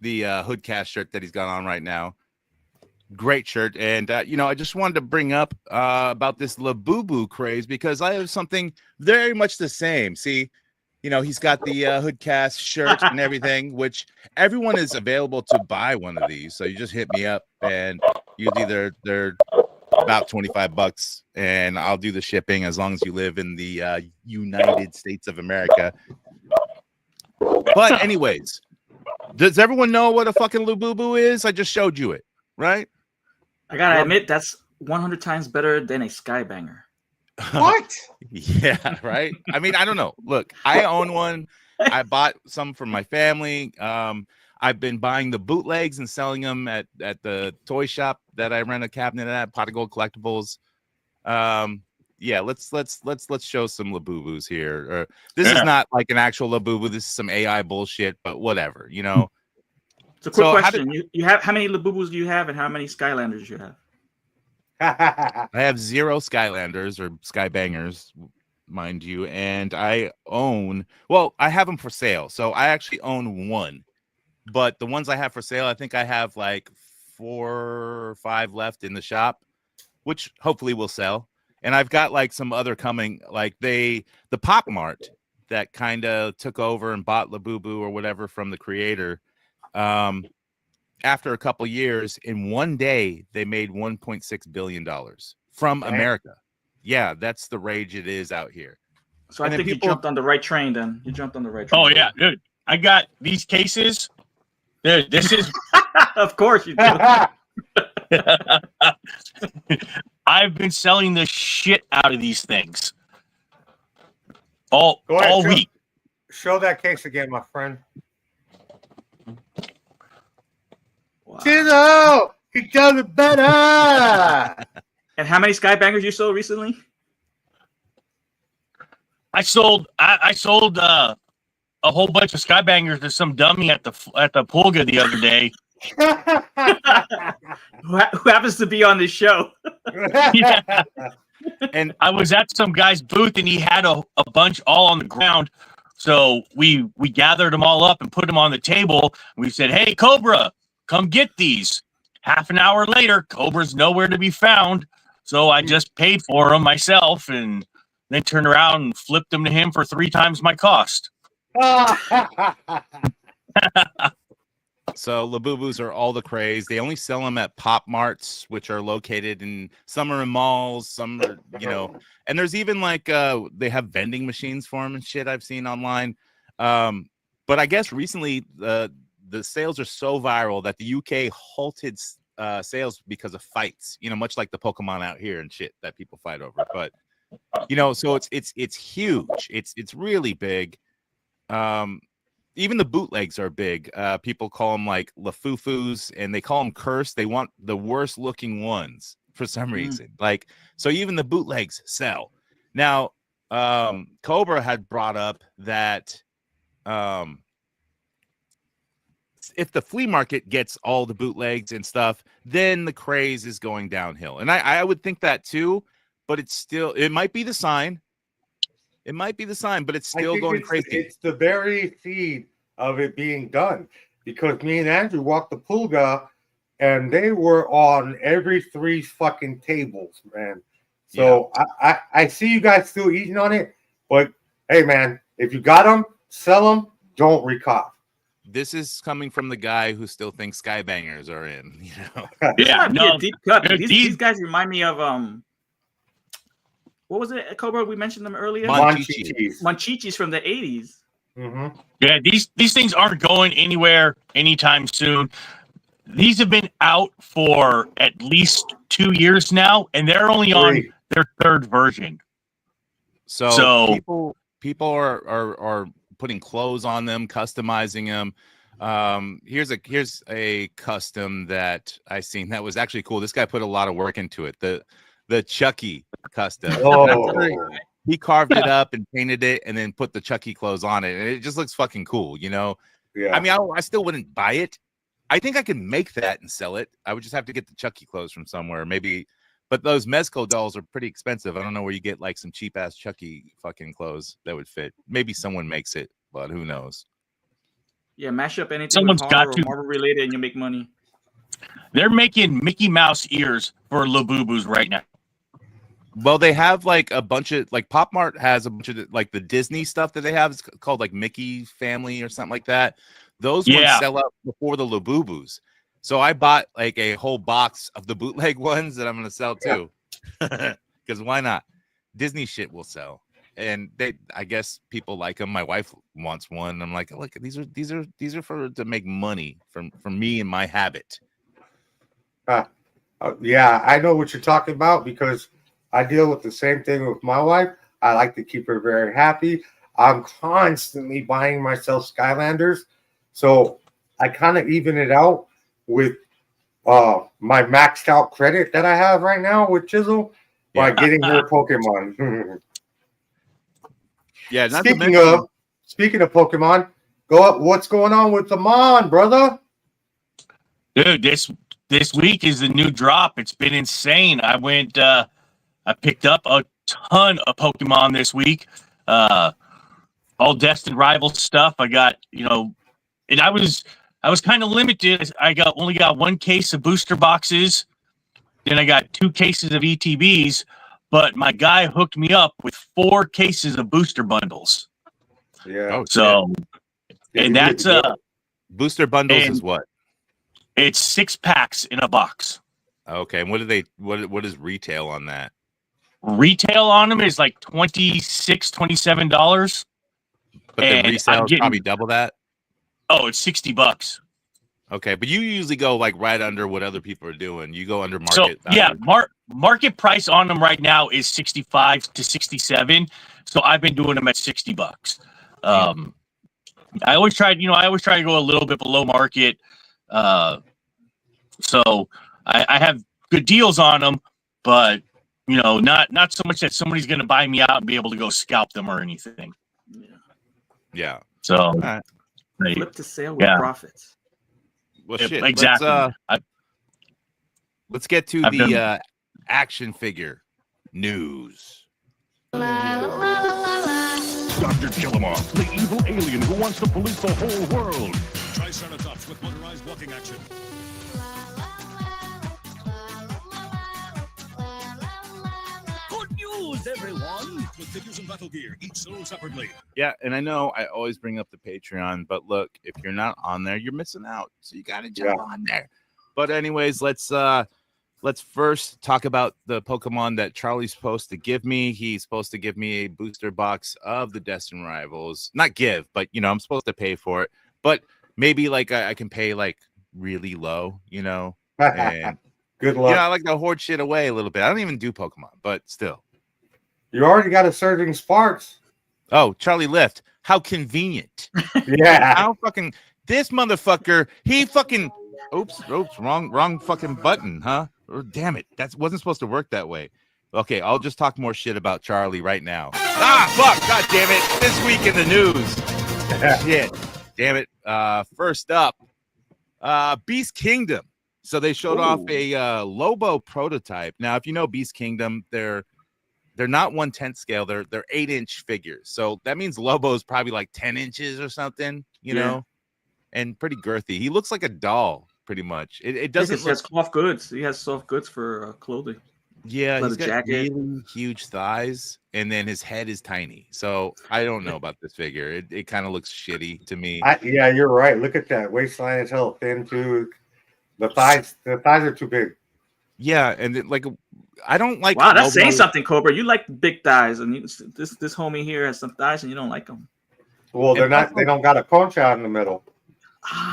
Speaker 2: the HoodCast shirt that he's got on right now. Great shirt. And, I just wanted to bring up about this Labubu craze because I have something very much the same. See, he's got the HoodCast shirt and everything, which everyone is available to buy one of these. So you just hit me up and they're about $25 and I'll do the shipping as long as you live in the United States of America. But anyways, does everyone know what a fucking Labubu is? I just showed you it, right?
Speaker 4: I gotta admit, that's 100 times better than a Skybanger.
Speaker 1: What?
Speaker 2: Yeah, right. I mean, I don't know. Look, I own one. I bought some for my family. I've been buying the bootlegs and selling them at the toy shop that I rent a cabinet at, Pot of Gold Collectibles. Yeah, let's show some Labubus here. This is not like an actual Labubu. This is some AI bullshit, but whatever,
Speaker 4: It's a quick question. You have how many Labubus do you have, and how many Skylanders do you have?
Speaker 2: I have 0 Skylanders or Skybangers, mind you, and I have them for sale. So I actually own one, but the ones I have for sale, I think I have like 4 or 5 left in the shop, which hopefully will sell. And I've got like some other coming, like the Pop Mart that kind of took over and bought Labubu or whatever from the creator. After a couple years, in one day, they made $1.6 billion from America. Yeah, that's the rage it is out here.
Speaker 4: So I think you jumped on the right train then. You jumped on the right train.
Speaker 5: Oh, yeah, dude. I got these cases. This is
Speaker 4: of course you do.
Speaker 5: I've been selling the shit out of these things all week.
Speaker 1: Show that case again, my friend.
Speaker 4: Wow.
Speaker 1: Chizo, he does it better.
Speaker 4: And how many Skybangers you sold recently?
Speaker 5: I sold a whole bunch of Skybangers to some dummy at the Pulga the other day.
Speaker 4: Who happens to be on this show?
Speaker 5: Yeah. And I was at some guy's booth and he had a bunch all on the ground. So we gathered them all up and put them on the table. We said, "Hey, Cobra, come get these." Half an hour later, Cobra's nowhere to be found. So I just paid for them myself and then turned around and flipped them to him for 3 times my cost.
Speaker 2: So Labubus are all the craze. They only sell them at Pop Marts, which are located in some are in malls, some are, and there's even like they have vending machines for them and shit I've seen online. But I guess recently the sales are so viral that the UK halted sales because of fights, much like the Pokemon out here and shit that people fight over. But so it's huge. It's really big. Even the bootlegs are big. People call them like Lafufus, and they call them cursed. They want the worst looking ones for some reason. Like, so even the bootlegs sell. Now, Cobra had brought up that if the flea market gets all the bootlegs and stuff, then the craze is going downhill. And I would think that too, but it might be the sign. It might be the sign, but it's still going crazy.
Speaker 1: It's the very seed of it being done, because me and Andrew walked the Pulga and they were on every 3 fucking tables, man. So yeah. I see you guys still eating on it, but hey, man, if you got them, sell them, don't recop.
Speaker 2: This is coming from the guy who still thinks Skybangers are in,
Speaker 4: Yeah, no, deep cut. These guys remind me of what was it, Cobra? We mentioned them earlier. Monchichis from the 80s.
Speaker 1: Mm-hmm.
Speaker 5: Yeah, these things aren't going anywhere anytime soon. These have been out for at least 2 years now, and they're only on their 3rd version.
Speaker 2: So people are putting clothes on them, customizing them. Here's a custom that I seen that was actually cool. This guy put a lot of work into it. The Chucky custom.
Speaker 1: Oh.
Speaker 2: He carved it up and painted it and then put the Chucky clothes on it. And it just looks fucking cool, Yeah. I mean, I still wouldn't buy it. I think I can make that and sell it. I would just have to get the Chucky clothes from somewhere, maybe. But those Mezco dolls are pretty expensive. I don't know where you get like some cheap ass Chucky fucking clothes that would fit. Maybe someone makes it, but who knows?
Speaker 4: Yeah, mash up anything
Speaker 5: Someone's
Speaker 4: with horror
Speaker 5: got to.
Speaker 4: or Marvel related and you make money.
Speaker 5: They're making Mickey Mouse ears for Labubus right now.
Speaker 2: Well, they have like a bunch of like Pop Mart has a bunch of like the Disney stuff that they have. It's called like Mickey Family or something like that. Those ones sell out before the Labubus. So I bought like a whole box of the bootleg ones that I'm going to sell too. Because why not? Disney shit will sell. And I guess people like them. My wife wants one. I'm like, look, these are for to make money from me and my habit.
Speaker 1: Yeah, I know what you're talking about because I deal with the same thing with my wife. I like to keep her very happy. I'm constantly buying myself Skylanders. So I kind of even it out with my maxed out credit that I have right now with Chisel by getting her Pokemon.
Speaker 2: Yeah.
Speaker 1: Speaking of Pokemon, go up. What's going on with the Mon, brother?
Speaker 5: Dude, this week is the new drop. It's been insane. I picked up a ton of Pokemon this week. All Destined Rival stuff. I got, and I was kind of limited. I only got 1 case of booster boxes. Then I got 2 cases of ETBs, but my guy hooked me up with 4 cases of booster bundles.
Speaker 1: Yeah.
Speaker 5: So, and that's
Speaker 2: booster bundles is what?
Speaker 5: It's 6 packs in a box.
Speaker 2: Okay. And what is retail on that?
Speaker 5: Retail on them is like $26, $27.
Speaker 2: But the resale is probably double that.
Speaker 5: Oh, it's $60.
Speaker 2: Okay, but you usually go like right under what other people are doing. You go under market.
Speaker 5: So yeah, market price on them right now is 65 to 67. So I've been doing them at $60. I always try to go a little bit below market. So I have good deals on them, but not so much that somebody's going to buy me out and be able to go scalp them or anything.
Speaker 2: Yeah.
Speaker 5: So
Speaker 4: flip to sale with profits.
Speaker 2: Well, shit.
Speaker 5: Exactly.
Speaker 2: Let's get to the action figure news.
Speaker 7: Dr. Killamoff, the evil alien who wants to police the whole world. Triceratops with motorized walking action. Good news, everyone! With figures and battle gear, each sold separately.
Speaker 2: Yeah, and I know I always bring up the Patreon, but look, if you're not on there, you're missing out. So you got to jump on there. But anyways, let's first talk about the Pokemon that Charlie's supposed to give me. He's supposed to give me a booster box of the Destined Rivals. Not give, but I'm supposed to pay for it. But maybe like I can pay like really low, And
Speaker 1: good luck.
Speaker 2: I like to hoard shit away a little bit. I don't even do Pokemon, but still.
Speaker 1: You already got a Surging Sparks.
Speaker 2: Oh, Charlie Lift. How convenient.
Speaker 1: Yeah.
Speaker 2: How fucking this motherfucker, he fucking oops, wrong fucking button, huh? Oh, damn it. That wasn't supposed to work that way. Okay, I'll just talk more shit about Charlie right now. Fuck, god damn it. This week in the news. Shit. Damn it. First up, Beast Kingdom. So they showed off a Lobo prototype. Now, if you know Beast Kingdom, they're not 1/10 scale. They're 8-inch figures. So that means Lobo is probably like 10 inches or something, you know, and pretty girthy. He looks like a doll, pretty much. It doesn't.
Speaker 4: He has soft goods. He has soft goods for clothing.
Speaker 2: Yeah, he's got
Speaker 4: jacket.
Speaker 2: really huge thighs, and then his head is tiny. So I don't know about this figure. It kind of looks shitty to me.
Speaker 1: Yeah, you're right. Look at that waistline is hella thin too. The thighs are too big.
Speaker 2: Yeah, and I don't like.
Speaker 4: Wow, that's saying something, Cobra. You like big thighs, and this homie here has some thighs, and you don't like them.
Speaker 1: Well, they're not. They don't got a conch out in the middle.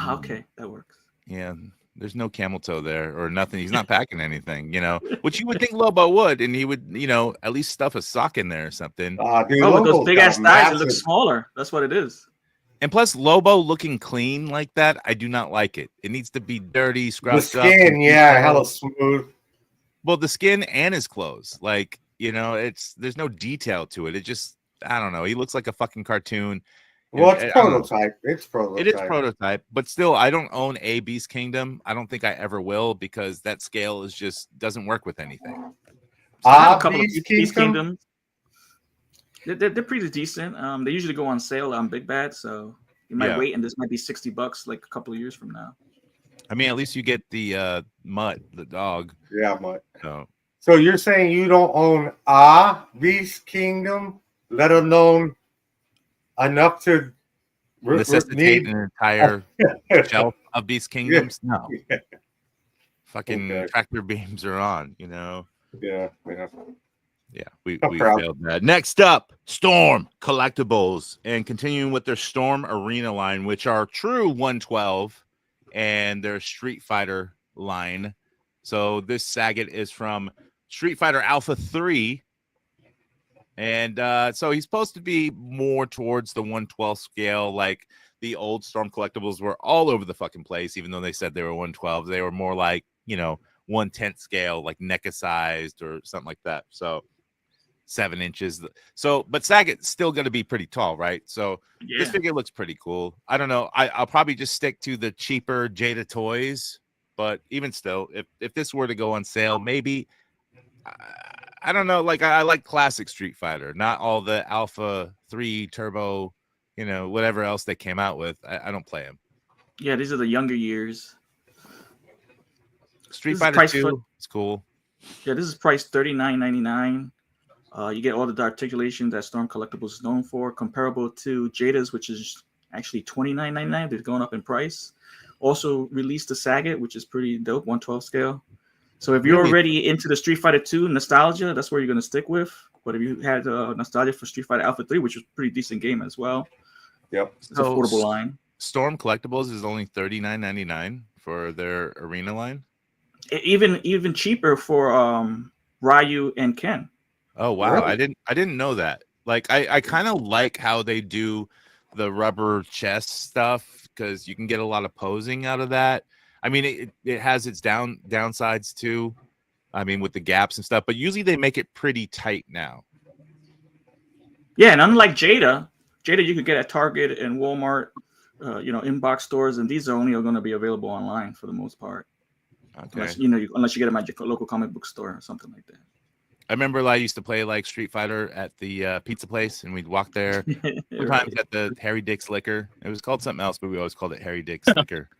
Speaker 4: Okay, that works.
Speaker 2: Yeah, there's no camel toe there or nothing. He's not packing anything, which you would think Lobo would, and he would, at least stuff a sock in there or something.
Speaker 1: Dude,
Speaker 4: with those big ass thighs, it looks smaller. That's what it is.
Speaker 2: And plus, Lobo looking clean like that, I do not like it. It needs to be dirty, scrubbed up.
Speaker 1: The skin, hella smooth.
Speaker 2: Well, the skin and his clothes, there's no detail to it. It just, I don't know. He looks like a fucking cartoon.
Speaker 1: Well, it's prototype. It
Speaker 2: is prototype, but still, I don't own a Beast Kingdom. I don't think I ever will because that scale is just doesn't work with anything.
Speaker 4: A couple of Beast Kingdoms. They're pretty decent. They usually go on sale on Big Bad, so you might wait, and this might be $60 like a couple of years from now.
Speaker 2: I mean, at least you get the Mutt, the dog.
Speaker 1: Yeah, Mutt. So you're saying you don't own a Beast Kingdom, let alone enough to
Speaker 2: necessitate an entire shelf of Beast Kingdoms? No. Fucking tractor beams are on,
Speaker 1: Yeah.
Speaker 2: Yeah, we failed that. Next up, Storm Collectibles, and continuing with their Storm Arena line, which are true 112, and their Street Fighter line. So this Sagat is from Street Fighter Alpha 3, and so he's supposed to be more towards the 112 scale, like the old Storm Collectibles were all over the fucking place, even though they said they were 112. They were more like, 1/10 scale, like NECA sized or something like that. So 7 inches. So, but Sagat's still going to be pretty tall, right? So this figure looks pretty cool. I don't know. I'll probably just stick to the cheaper Jada toys, but even still, if this were to go on sale, maybe I don't know. Like I like classic Street Fighter, not all the Alpha 3 Turbo, whatever else they came out with. I don't play them.
Speaker 4: Yeah, these are the younger years.
Speaker 2: Street Fighter 2, it's cool.
Speaker 4: Yeah, this is priced $39.99. You get all the articulations that Storm Collectibles is known for, comparable to Jada's, which is actually $29.99. They're going up in price. Also released the Sagat, which is pretty dope, 112 scale. So if you're already into the Street Fighter 2 nostalgia, that's where you're going to stick with. But if you had nostalgia for Street Fighter Alpha 3, which is a pretty decent game as well,
Speaker 1: yep,
Speaker 4: it's an affordable line.
Speaker 2: Storm Collectibles is only $39.99 for their arena line.
Speaker 4: Even cheaper for Ryu and Ken.
Speaker 2: Oh wow, really? I didn't know that. Like I kind of like how they do the rubber chest stuff because you can get a lot of posing out of that. I mean, it has its downsides too. I mean, with the gaps and stuff, but usually they make it pretty tight now.
Speaker 4: Yeah, and unlike Jada you could get at Target and Walmart, inbox stores, and these are only going to be available online for the most part.
Speaker 2: Okay.
Speaker 4: Unless you get them at your local comic book store or something like that.
Speaker 2: I remember I used to play like Street Fighter at the pizza place, and we'd walk there sometimes at the Harry Dick's Liquor. It was called something else, but we always called it Harry Dick's Liquor.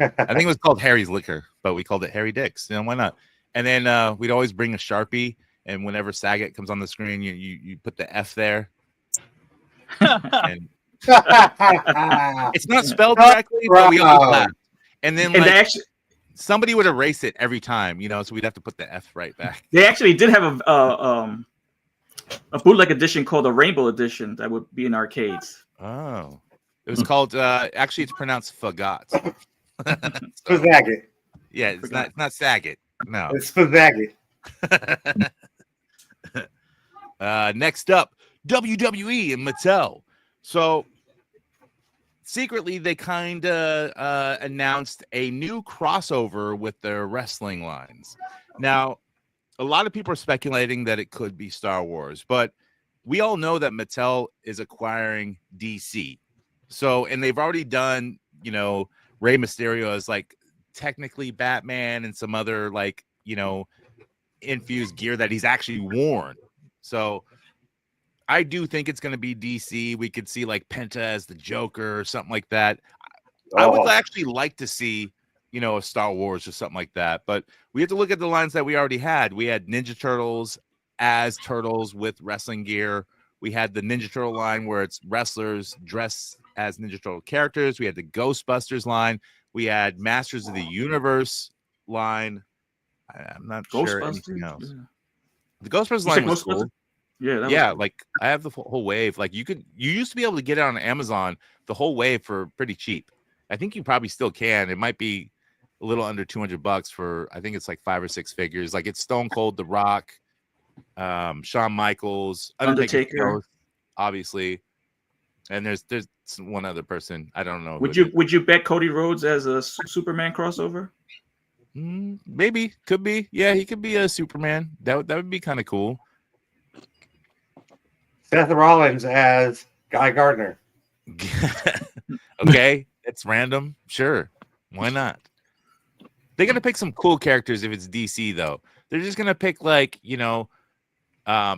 Speaker 2: I think it was called Harry's Liquor, but we called it Harry Dick's. Why not? And then we'd always bring a Sharpie, and whenever Saget comes on the screen, you put the F there. And it's not spelled correctly, but we always laugh. And then somebody would erase it every time, so we'd have to put the F right back.
Speaker 4: They actually did have a bootleg edition called the Rainbow Edition that would be in arcades.
Speaker 2: Oh, it was called. Actually, it's pronounced Fagot.
Speaker 1: Saget.
Speaker 2: Yeah, it's not Saget. No,
Speaker 1: it's Saget.
Speaker 2: Next up, WWE and Mattel. So secretly, they kind of announced a new crossover with their wrestling lines. Now, a lot of people are speculating that it could be Star Wars, but we all know that Mattel is acquiring DC. So, and they've already done, Rey Mysterio as like technically Batman and some other infused gear that he's actually worn. So I do think it's going to be DC. We could see like Penta as the Joker or something like that. I would actually like to see, a Star Wars or something like that. But we have to look at the lines that we already had. We had Ninja Turtles as turtles with wrestling gear. We had the Ninja Turtle line where it's wrestlers dressed as Ninja Turtle characters. We had the Ghostbusters line. We had Masters of the Universe line. I'm not sure anything else. Yeah. The Ghostbusters line was cool. Yeah, like I have the whole wave. Like you used to be able to get it on Amazon, the whole wave for pretty cheap. I think you probably still can. It might be a little under $200 for, I think it's like 5 or 6 figures. Like it's Stone Cold, The Rock, Shawn Michaels, Undertaker, obviously, and there's one other person. I don't know.
Speaker 4: Would you bet Cody Rhodes as a Superman crossover?
Speaker 2: Maybe, could be. Yeah, he could be a Superman. That would be kind of cool.
Speaker 1: Seth Rollins as Guy Gardner.
Speaker 2: Okay, it's random. Sure, why not? They're gonna pick some cool characters if it's DC though. They're just gonna pick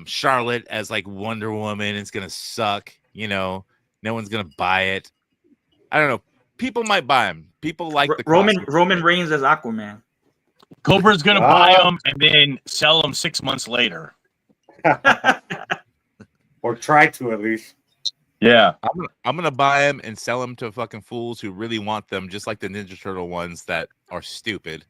Speaker 2: Charlotte as like Wonder Woman. It's gonna suck. No one's gonna buy it. I don't know. People might buy them. People like the
Speaker 4: Roman Reigns as Aquaman.
Speaker 5: Cobra's gonna buy them and then sell them 6 months later.
Speaker 1: Or try to at least.
Speaker 5: Yeah,
Speaker 2: I'm gonna buy them and sell them to fucking fools who really want them, just like the Ninja Turtle ones that are stupid.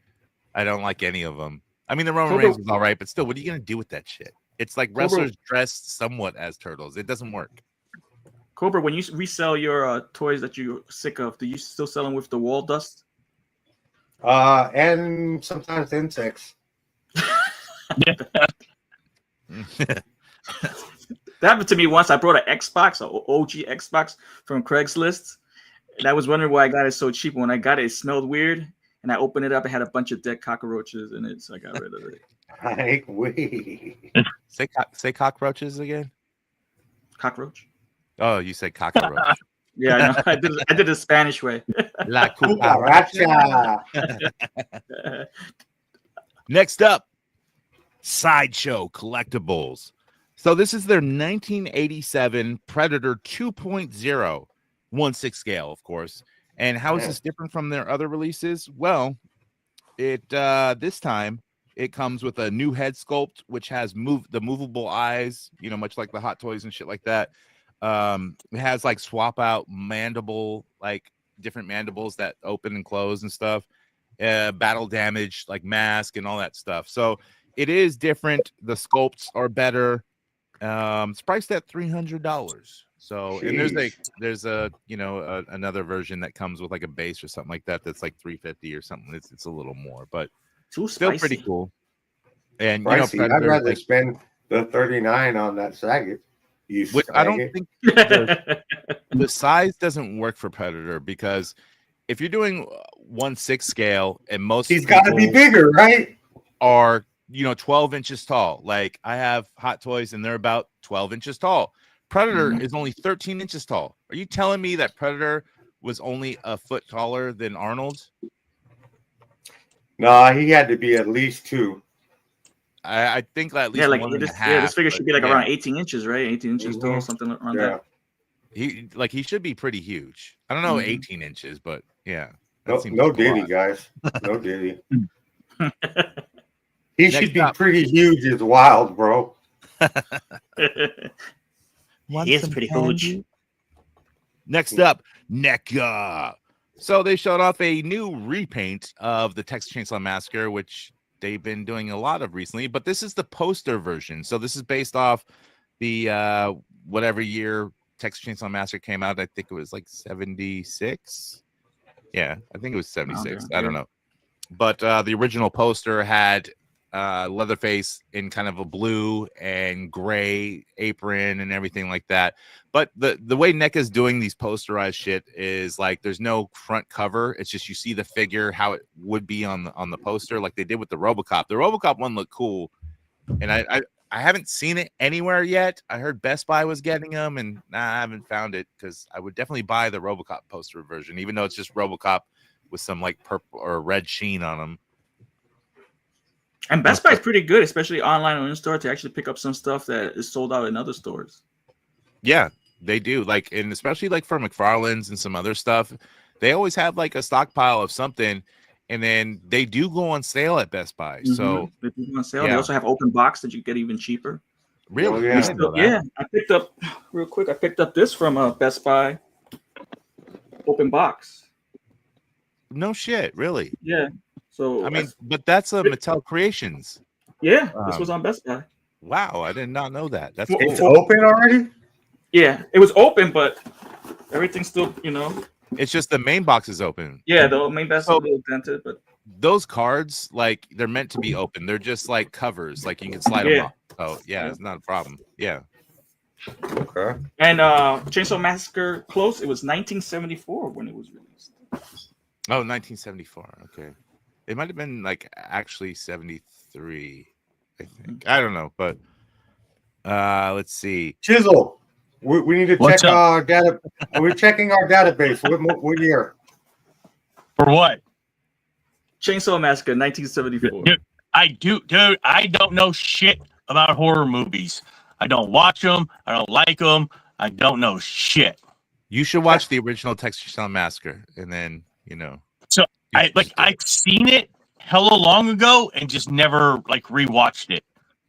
Speaker 2: I don't like any of them. I mean, the Roman Reigns was all right, but still, what are you gonna do with that shit? It's like wrestlers dressed somewhat as turtles. It doesn't work.
Speaker 4: Cobra, when you resell your toys that you're sick of, do you still sell them with the wall dust?
Speaker 1: And sometimes insects.
Speaker 4: That happened to me once. I brought an Xbox, an OG Xbox from Craigslist, and I was wondering why I got it so cheap. When I got it, it smelled weird, and I opened it up. It had a bunch of dead cockroaches in it, so I got rid of it.
Speaker 2: Say cockroaches again.
Speaker 4: Cockroach.
Speaker 2: Oh, you said cockroach.
Speaker 4: Yeah, I did the Spanish way.
Speaker 2: La cucaracha. Next up, Sideshow Collectibles. So this is their 1987 Predator 2.0 1/6 scale, of course. And how is this different from their other releases? Well, it this time it comes with a new head sculpt, which has the movable eyes, much like the Hot Toys and shit like that. It has like swap out mandible, like different mandibles that open and close and stuff. Battle damage, like mask and all that stuff. So it is different. The sculpts are better. It's priced at $300. So, and there's a another version that comes with like a base or something like that. That's like $350 or something. It's a little more, but
Speaker 4: Too
Speaker 2: still
Speaker 4: spicy.
Speaker 2: pretty cool. And
Speaker 1: Pricey. I'd
Speaker 2: Predator's
Speaker 1: rather spend the $39 on that Saget.
Speaker 2: Which I don't think the size doesn't work for Predator, because if you're doing 1/6 scale, and most
Speaker 1: he's got to be bigger, right?
Speaker 2: Are 12 inches tall. Like I have Hot Toys, and they're about 12 inches tall. Predator is only 13 inches tall. Are you telling me that Predator was only a foot taller than Arnold?
Speaker 1: Nah, he had to be at least 2.
Speaker 2: I think at least
Speaker 4: like
Speaker 2: 1.5.
Speaker 4: this figure should be like around 18 inches, right? 18 inches tall, something around that.
Speaker 2: He should be pretty huge. I don't know 18 inches, but yeah.
Speaker 1: No Diddy, guys. No Diddy. He should be pretty huge as Wild, bro.
Speaker 4: He is pretty huge.
Speaker 2: Next up, NECA. So they showed off a new repaint of the Texas Chainsaw Massacre, which they've been doing a lot of recently, but this is the poster version. So this is based off the whatever year Texas Chainsaw Massacre came out. I think it was like 76. Yeah, I think it was 76. I don't know. But the original poster had Leatherface in kind of a blue and gray apron and everything like that. But the way NECA's doing these posterized shit is like there's no front cover. It's just you see the figure how it would be on the poster, like they did with the RoboCop. The RoboCop one looked cool, and I haven't seen it anywhere yet. I heard Best Buy was getting them, and I haven't found it, because I would definitely buy the RoboCop poster version, even though it's just RoboCop with some like purple or red sheen on them.
Speaker 4: And Best Buy is pretty good, especially online or in store, to actually pick up some stuff that is sold out in other stores.
Speaker 2: Yeah, they do. Like, and especially like for McFarlane's and some other stuff, they always have like a stockpile of something, and then they do go on sale at Best Buy. So
Speaker 4: they do go on sale. They also have open box that you get even cheaper.
Speaker 2: Really?
Speaker 4: Yeah. I picked up real quick. I picked up this from Best Buy. Open box.
Speaker 2: No shit, really?
Speaker 4: Yeah. So
Speaker 2: I mean, but that's a Mattel Creations.
Speaker 4: Yeah, this was on Best Buy.
Speaker 2: Wow, I did not know that. That's
Speaker 1: it's open already.
Speaker 4: Yeah, it was open, but everything's still,
Speaker 2: It's just the main box is open.
Speaker 4: Yeah, the main box is a little dented, but
Speaker 2: those cards, like, they're meant to be open. They're just like covers, like you can slide them off. Oh yeah, it's not a problem. Yeah.
Speaker 1: Okay.
Speaker 4: And Chainsaw Massacre Close, it was 1974 when it was released.
Speaker 2: Oh, 1974. Okay. It might have been like actually 73, I think. I don't know, but let's see.
Speaker 1: Chisel, we need to check our data. We're checking our database. What year?
Speaker 5: For what?
Speaker 4: Chainsaw Massacre, 1974.
Speaker 5: Dude, I don't know shit about horror movies. I don't watch them. I don't like them. I don't know shit.
Speaker 2: You should watch the original Texas Chainsaw Massacre, and then
Speaker 5: So I've seen it hella long ago and just never like rewatched it.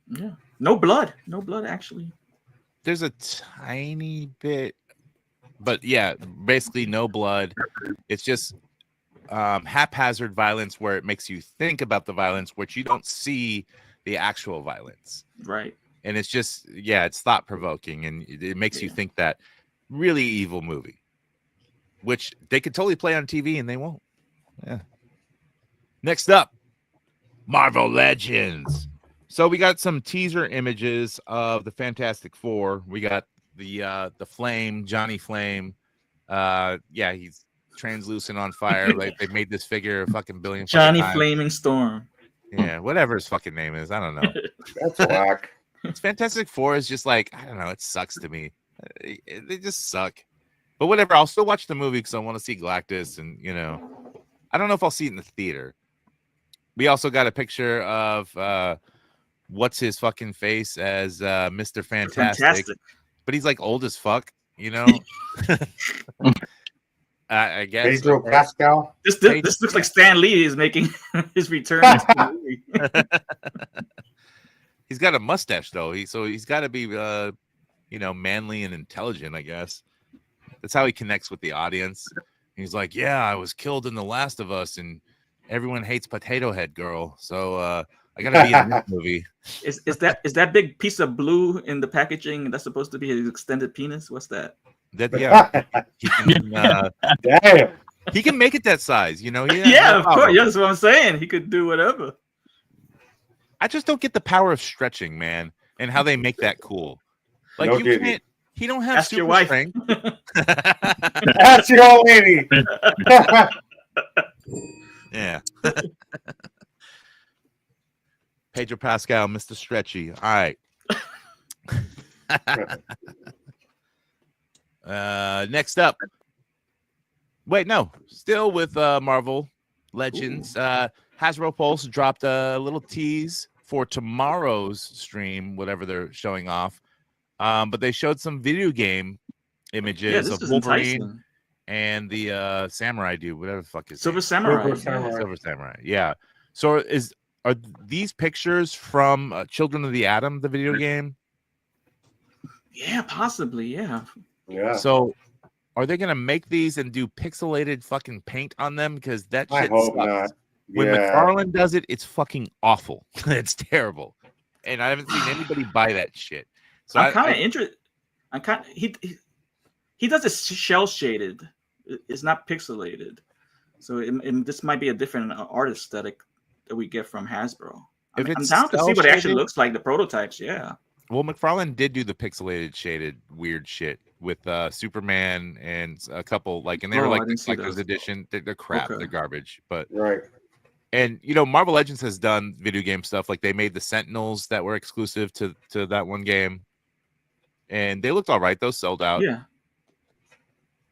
Speaker 4: Yeah, no blood actually.
Speaker 2: There's a tiny bit, but yeah, basically no blood. It's just haphazard violence where it makes you think about the violence, which you don't see the actual violence.
Speaker 4: Right.
Speaker 2: And it's just, it's thought provoking, and it makes you think that really evil movie, which they could totally play on TV and they won't. Yeah. Next up, Marvel Legends. So we got some teaser images of the Fantastic Four. We got the Flame, Johnny Flame. He's translucent on fire. Like they made this figure a fucking billion.
Speaker 4: Johnny Flaming Storm.
Speaker 2: Yeah, whatever his fucking name is. I don't know.
Speaker 1: That's whack.
Speaker 2: It's Fantastic Four is just like, I don't know. It sucks to me. They just suck. But whatever. I'll still watch the movie because I want to see Galactus, and I don't know if I'll see it in the theater. We also got a picture of what's his fucking face as Mr. Fantastic. But he's like old as fuck, I guess.
Speaker 1: Pedro Pascal.
Speaker 4: This looks like Stan Lee is making his return to the movie.
Speaker 2: He's got a mustache though. He's got to be manly and intelligent, I guess. That's how he connects with the audience. He's like, yeah, I was killed in The Last of Us, and everyone hates Potato Head Girl, so I gotta be in this movie.
Speaker 4: Is that big piece of blue in the packaging that's supposed to be his extended penis? What's that?
Speaker 1: Damn.
Speaker 2: He can make it that size, you know.
Speaker 4: Yeah, of course. Yeah, that's what I'm saying. He could do whatever.
Speaker 2: I just don't get the power of stretching, man, and how they make that cool. Like
Speaker 1: No
Speaker 2: you
Speaker 1: kidding.
Speaker 2: can't. He don't have
Speaker 4: Ask
Speaker 2: super
Speaker 4: your wife.
Speaker 2: strength.
Speaker 1: That's your old lady.
Speaker 2: Yeah. Pedro Pascal, Mr. Stretchy. All right. Next up. Wait, no. Still with Marvel Legends. Hasbro Pulse dropped a little tease for tomorrow's stream, whatever they're showing off. But they showed some video game images of Wolverine
Speaker 4: enticing.
Speaker 2: and the samurai dude, whatever the fuck is
Speaker 4: Silver
Speaker 2: it?
Speaker 4: Samurai.
Speaker 2: Silver Samurai. Yeah. So are these pictures from Children of the Atom, the video game?
Speaker 4: Yeah, possibly. Yeah.
Speaker 1: Yeah.
Speaker 2: So are they gonna make these and do pixelated fucking paint on them? Because that shit
Speaker 1: I hope
Speaker 2: sucks.
Speaker 1: not.
Speaker 2: When
Speaker 1: Yeah.
Speaker 2: McFarlane does it, it's fucking awful. It's terrible, and I haven't seen anybody buy that shit. So
Speaker 4: I'm kind of interested. I'm kind. He does it shell shaded. It's not pixelated. So this might be a different art aesthetic that we get from Hasbro. I'm down to see what it actually looks like. The prototypes, yeah.
Speaker 2: Well, McFarlane did do the pixelated shaded weird shit with Superman and a couple and they were like the collector's edition. They're crap. Okay. They're garbage. But
Speaker 1: right.
Speaker 2: And Marvel Legends has done video game stuff. Like they made the Sentinels that were exclusive to that one game, and they looked all right. Those sold out.
Speaker 4: Yeah.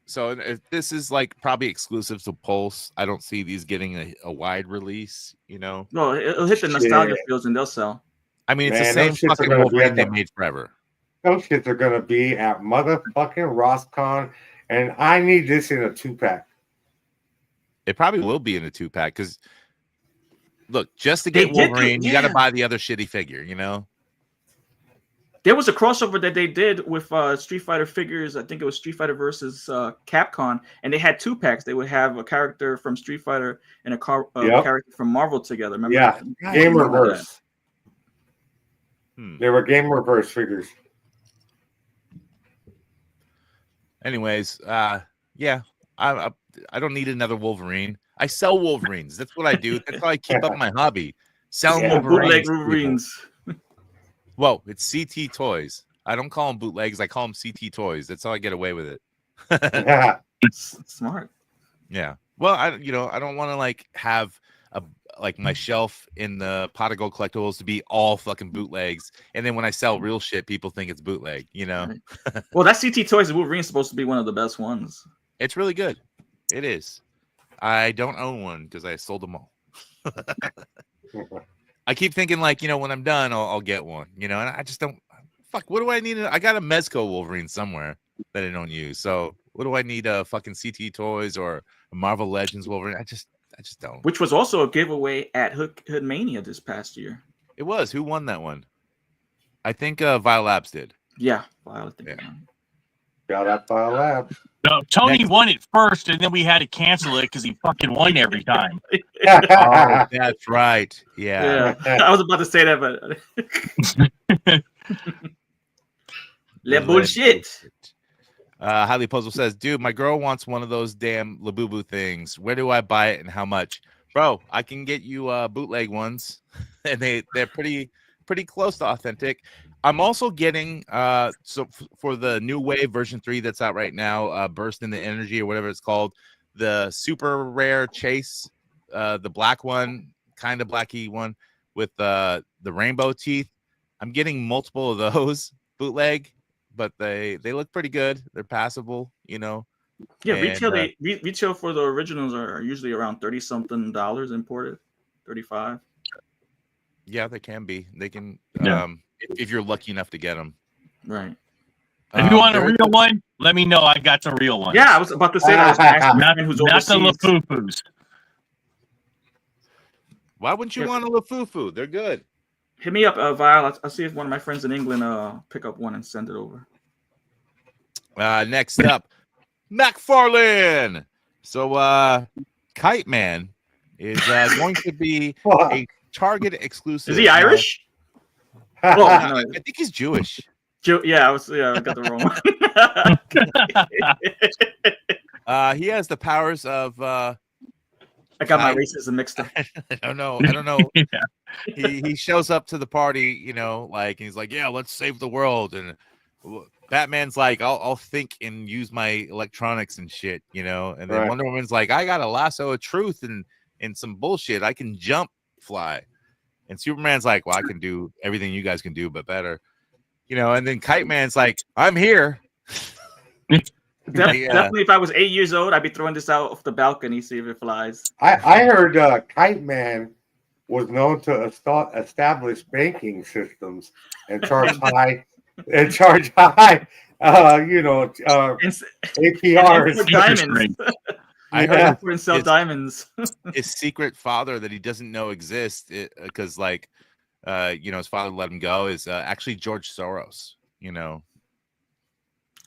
Speaker 2: So if this is probably exclusive to Pulse, I don't see these getting a wide release.
Speaker 4: No, it'll hit the nostalgia fields and they'll sell.
Speaker 2: I mean, it's the same fucking Wolverine they made forever.
Speaker 1: Those shits are gonna be at motherfucking RosCon, and I need this in a 2-pack.
Speaker 2: It probably will be in a 2-pack because, look, just to get Wolverine, you got to buy the other shitty figure.
Speaker 4: There was a crossover that they did with Street Fighter figures. I think it was Street Fighter versus Capcom, and they had 2-packs. They would have a character from Street Fighter and a character from Marvel together. Remember?
Speaker 1: Yeah, Game Reverse. They were Game Reverse figures.
Speaker 2: Anyways, yeah, I don't need another Wolverine. I sell Wolverines. That's what I do. That's how I keep up my hobby. Selling
Speaker 4: Wolverines.
Speaker 2: Whoa, it's CT Toys. I don't call them bootlegs. I call them CT Toys. That's how I get away with it.
Speaker 1: Yeah.
Speaker 4: Smart.
Speaker 2: Yeah. Well, I don't want to have my shelf in the Pot of Gold collectibles to be all fucking bootlegs, and then when I sell real shit, people think it's bootleg.
Speaker 4: Right. Well, that CT Toys Wolverine is supposed to be one of the best ones.
Speaker 2: It's really good. It is. I don't own one because I sold them all. I keep thinking when I'm done, I'll get one. And I just don't. Fuck. What do I need? I got a Mezco Wolverine somewhere that I don't use. So what do I need? A fucking CT Toys or a Marvel Legends Wolverine? I just don't.
Speaker 4: Which was also a giveaway at Hood Mania this past year.
Speaker 2: It was. Who won that one? I think Vile Labs did.
Speaker 4: Yeah, Vile.
Speaker 1: Shout out Vile Labs.
Speaker 5: No, Tony won it first, and then we had to cancel it because he fucking won every time.
Speaker 2: Oh, that's right. Yeah.
Speaker 4: I was about to say that, but bullshit.
Speaker 2: Highly Puzzle says, dude, my girl wants one of those damn Labubu things. Where do I buy it and how much? Bro, I can get you bootleg ones, and they're pretty close to authentic. I'm also getting for the new wave version 3 that's out right now, Burst in the Energy or whatever it's called, the super rare chase, the black one, kind of blacky one with the rainbow teeth. I'm getting multiple of those bootleg, but they look pretty good. They're passable,
Speaker 4: Yeah, retail for the originals are usually around $30-something imported, $35.
Speaker 2: Yeah, they can be. They can.
Speaker 5: Yeah.
Speaker 2: If you're lucky enough to get them.
Speaker 4: Right.
Speaker 5: If you want a real one, let me know. I got some real ones.
Speaker 4: Yeah, I was about to say that.
Speaker 5: Not the Lafufus.
Speaker 2: Why wouldn't you want a Lafufu? They're good.
Speaker 4: Hit me up, Vile. I'll see if one of my friends in England pick up one and send it over.
Speaker 2: Next up, McFarlane. So Kite Man is going to be a Target exclusive.
Speaker 4: Is he Irish?
Speaker 2: Oh, no, I think he's Jewish.
Speaker 4: I got the wrong one.
Speaker 2: He has the powers of.
Speaker 4: I got my racism mixed up.
Speaker 2: I don't know. Yeah. He shows up to the party, and he's like, "Yeah, let's save the world." And Batman's like, "I'll think and use my electronics and shit," And then Wonder Woman's like, "I got a lasso of truth and some bullshit. I can jump, fly." And Superman's like, "Well, I can do everything you guys can do, but better." And then Kite Man's like, "I'm here."
Speaker 4: Definitely, if I was 8 years old, I'd be throwing this out of the balcony, see if it flies.
Speaker 1: I heard Kite Man was known to establish banking systems and charge high, APRs.
Speaker 4: Diamonds.
Speaker 2: I heard
Speaker 4: and sell diamonds.
Speaker 2: His secret father that he doesn't know exists because, his father let him go is actually George Soros.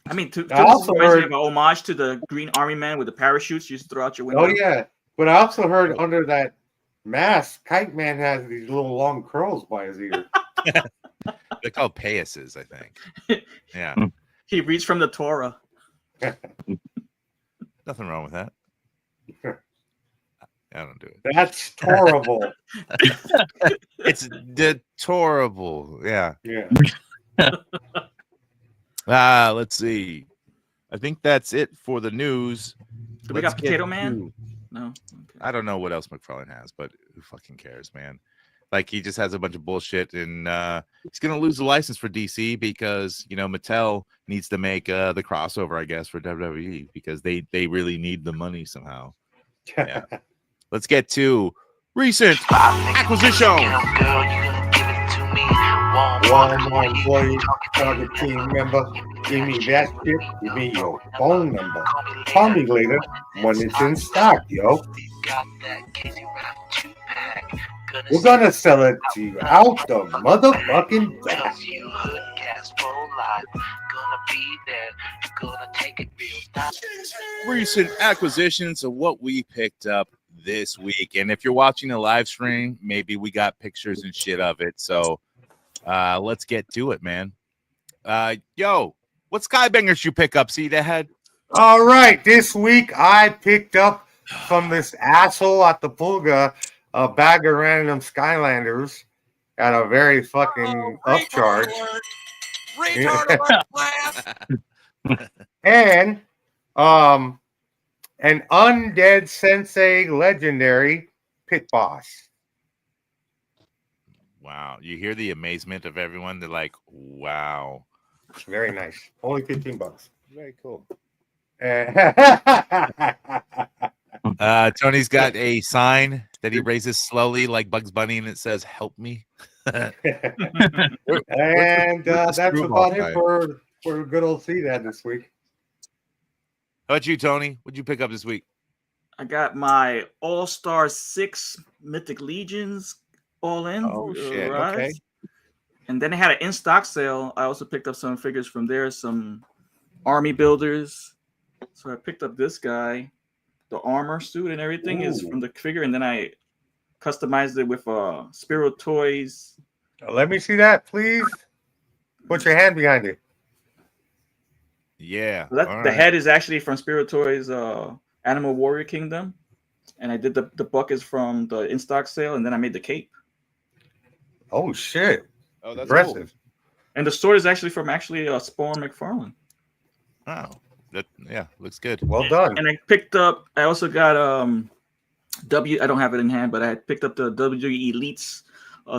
Speaker 4: I mean, to also heard an homage to the Green Army Man with the parachutes you just throw out your window.
Speaker 1: Oh yeah, but I also heard under that mask, Kite Man has these little long curls by his ear.
Speaker 2: They're called payasses, I think. Yeah.
Speaker 4: He reads from the Torah.
Speaker 2: Nothing wrong with that. I don't do it.
Speaker 1: That's horrible.
Speaker 2: It's deplorable. Yeah.
Speaker 1: Yeah.
Speaker 2: Let's see. I think that's it for the news.
Speaker 4: Do we got Potato Man? No. Okay.
Speaker 2: I don't know what else McFarlane has, but who fucking cares, man? He just has a bunch of bullshit, and he's gonna lose the license for DC because Mattel needs to make the crossover, I guess, for WWE because they really need the money somehow. Yeah. Let's get to recent acquisition.
Speaker 1: Walmart employee, Target team member, give me that shit, give me your phone number. Call me later when it's in stock, yo. We're gonna sell it to you out the motherfucking back.
Speaker 2: Recent acquisitions of what we picked up this week. And if you're watching the live stream, maybe we got pictures and shit of it. So let's get to it, man. Yo, what Skybangers you pick up, see ahead?
Speaker 1: All right, this week I picked up from this asshole at the Pulga a bag of random Skylanders at a very fucking upcharge. And an Undead Sensei Legendary Pit Boss.
Speaker 2: Wow. You hear the amazement of everyone. They're like, wow.
Speaker 1: Very nice. Only $15.
Speaker 2: Very cool. Tony's got a sign that he raises slowly like Bugs Bunny, and it says, "Help me."
Speaker 1: And that's about it for good old C-Dad this week.
Speaker 2: How about you, Tony? What'd you pick up this week?
Speaker 4: I got my All-Star 6 Mythic Legions all in.
Speaker 2: Oh, shit.
Speaker 4: Right?
Speaker 2: Okay.
Speaker 4: And then they had an in-stock sale. I also picked up some figures from there, some army builders. So I picked up this guy. The armor suit and everything is from the figure. And then I customized it with Spiro Toys.
Speaker 1: Let me see that, please. Put your hand behind it.
Speaker 2: Yeah.
Speaker 4: So the head is actually from Spiro Toys Animal Warrior Kingdom. And I did the buckets from the in-stock sale. And then I made the cape.
Speaker 1: Oh, shit.
Speaker 2: Oh, that's
Speaker 1: impressive.
Speaker 2: Cool.
Speaker 4: And the sword is actually from Spawn McFarlane.
Speaker 2: Wow. Yeah, looks good.
Speaker 1: Well done.
Speaker 4: And I also got I don't have it in hand, but I picked up the WWE Elites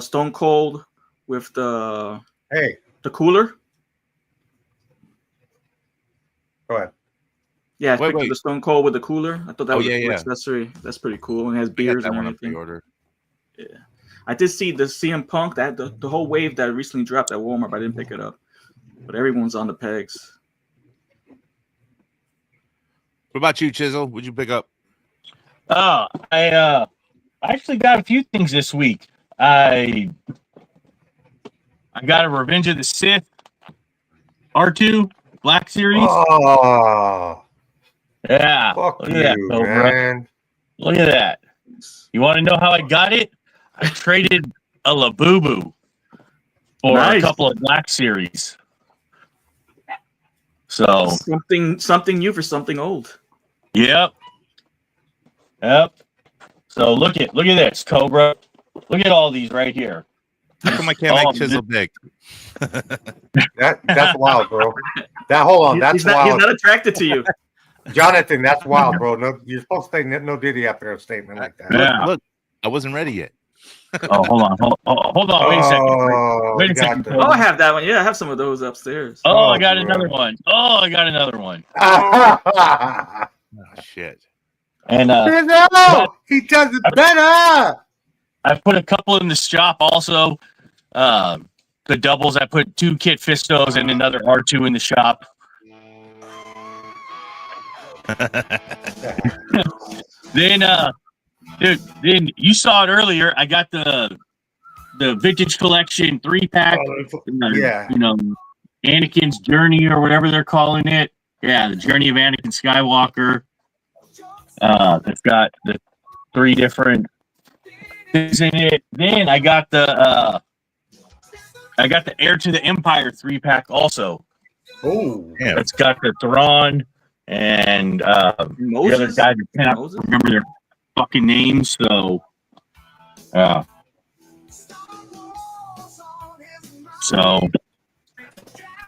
Speaker 4: Stone Cold with the cooler.
Speaker 1: Go ahead.
Speaker 4: Yeah, I picked up the Stone Cold with the cooler. I thought that was a cool
Speaker 2: yeah.
Speaker 4: accessory. That's pretty cool. And it has beers and everything. Yeah. I did see the CM Punk, that the whole wave that recently dropped at Walmart, but I didn't pick it up. But everyone's on the pegs.
Speaker 2: What about you, Chisel? What'd you pick up?
Speaker 5: I actually got a few things this week. I got a Revenge of the Sith R2 Black Series.
Speaker 1: Oh,
Speaker 5: yeah.
Speaker 1: Fuck you, man.
Speaker 5: Look at that. You want to know how I got it? I traded a Labubu for a couple of Black Series. So
Speaker 4: something new for something old.
Speaker 5: Yep. So look at this, Cobra. Look at all these right here.
Speaker 2: How come I can't make Chisel big?
Speaker 1: That's wild, bro. Hold on, that's wild.
Speaker 4: He's not attracted to you,
Speaker 1: Jonathan. That's wild, bro. No, you're supposed to say no Diddy after a statement like that.
Speaker 5: Yeah.
Speaker 2: Look, I wasn't ready yet.
Speaker 5: Oh, hold on. Wait a second. Wait a second.
Speaker 4: Oh, I have that one. Yeah, I have some of those upstairs.
Speaker 5: Oh, I got another one. Oh,
Speaker 2: shit.
Speaker 5: And
Speaker 1: he does it better.
Speaker 5: I put a couple in the shop also. The doubles, I put 2 Kit Fistos and another R2 in the shop. Then then you saw it earlier. I got the vintage collection 3-pack.
Speaker 1: Yeah.
Speaker 5: Anakin's Journey or whatever they're calling it. Yeah, the Journey of Anakin Skywalker. That's got the 3 different things in it. Then I got the Heir to the Empire 3-pack also.
Speaker 1: Oh,
Speaker 2: yeah.
Speaker 5: It's got the Thrawn and the other guys. I cannot remember their fucking names. So,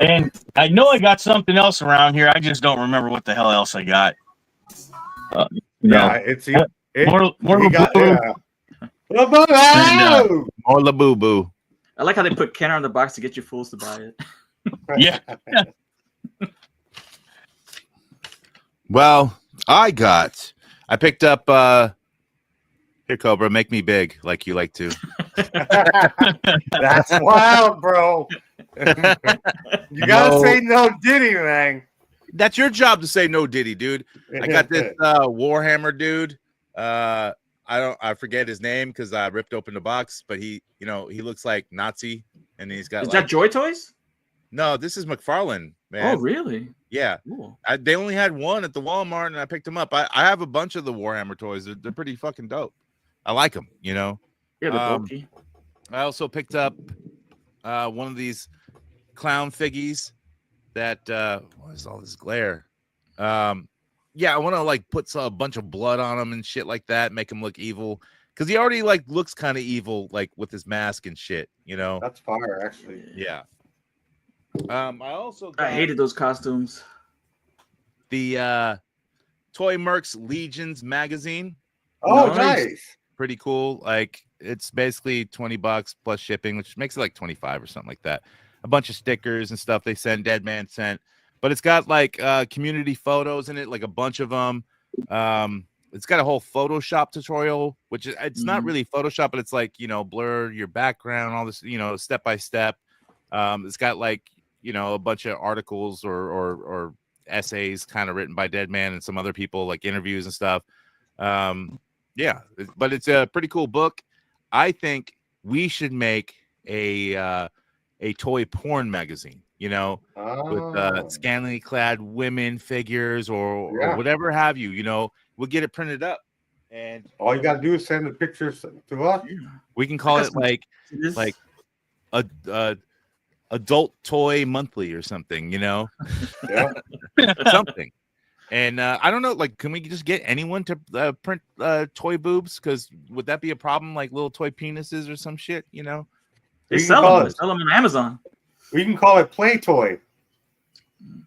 Speaker 5: and I know I got something else around here. I just don't remember what the hell else I got. More
Speaker 2: Labubu.
Speaker 4: I like how they put Kenner on the box to get you fools to buy it.
Speaker 5: Yeah.
Speaker 2: Well, I picked up here, Cobra, make me big like you like to.
Speaker 1: That's wild, bro. You gotta say no Diddy, man.
Speaker 2: That's your job to say no Diddy, dude. I got this Warhammer dude. I forget his name because I ripped open the box, but he looks like Nazi, and he's got.
Speaker 4: Is that Joy Toys?
Speaker 2: No, this is McFarlane, man.
Speaker 4: Oh, really?
Speaker 2: Yeah.
Speaker 4: Cool.
Speaker 2: They only had one at the Walmart, and I picked them up. I have a bunch of the Warhammer toys. They're pretty fucking dope. I like them,
Speaker 4: Yeah, they're bulky.
Speaker 2: I also picked up one of these clown figgies that what is all this glare? Yeah, I want to like put a bunch of blood on him and shit like that, make him look evil, because he already like looks kind of evil, like with his mask and shit.
Speaker 1: That's fire, actually.
Speaker 2: Yeah. I
Speaker 4: hated those costumes.
Speaker 2: The Toy Mercs Legions magazine.
Speaker 1: Oh, nice.
Speaker 2: Pretty cool. Like it's basically $20 plus shipping, which makes it like 25 or something like that. A bunch of stickers and stuff they sent, Deadman sent. But it's got like community photos in it, like a bunch of them. It's got a whole Photoshop tutorial, which is it's not really Photoshop, but it's like, blur your background, all this, step by step. It's got like, a bunch of articles or essays kind of written by Deadman and some other people, like interviews and stuff. Yeah, but it's a pretty cool book. I think we should make a toy porn magazine. With scantily clad women figures or whatever have you, we'll get it printed up, and
Speaker 1: all you got to do is send the pictures to us.
Speaker 2: We can call it like adult toy monthly or something,
Speaker 1: Yeah.
Speaker 2: Something. And I don't know, like, can we just get anyone to print toy boobs? Because would that be a problem, like little toy penises or some shit?
Speaker 4: They sell them on Amazon.
Speaker 1: We can call it Play Toy.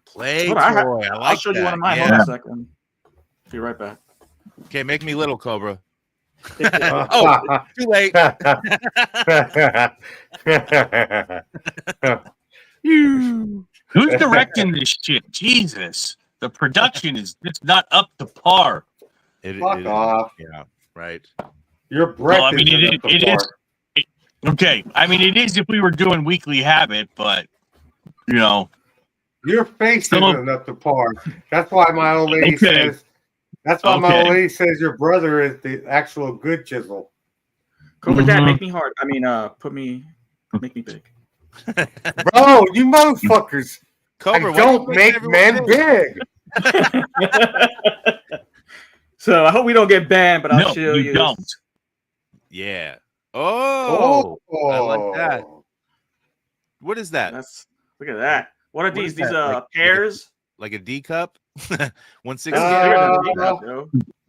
Speaker 2: Play Toy.
Speaker 4: I'll show you one of mine. Hold on a second. Be right back.
Speaker 2: Okay, make me little, Cobra. Oh, too late.
Speaker 5: Who's directing this shit? Jesus. The production is just not up to par.
Speaker 1: Fuck off.
Speaker 2: Yeah, right.
Speaker 1: Your breath
Speaker 5: it is. Okay, I mean, it is if we were doing Weekly Habit, but,
Speaker 1: Your face isn't up to par. That's why my old lady says. That's why my old lady says your brother is the actual good chisel.
Speaker 4: Cobra Dad, make me hard. I mean, make me big.
Speaker 1: Bro, you motherfuckers.
Speaker 2: Cobra,
Speaker 1: don't make men big.
Speaker 4: So I hope we don't get banned, but I'll show you.
Speaker 5: Don't.
Speaker 2: Yeah. Oh, I like that. What is that?
Speaker 4: Look at that. What are these? These
Speaker 2: pears? Like a D cup? 160.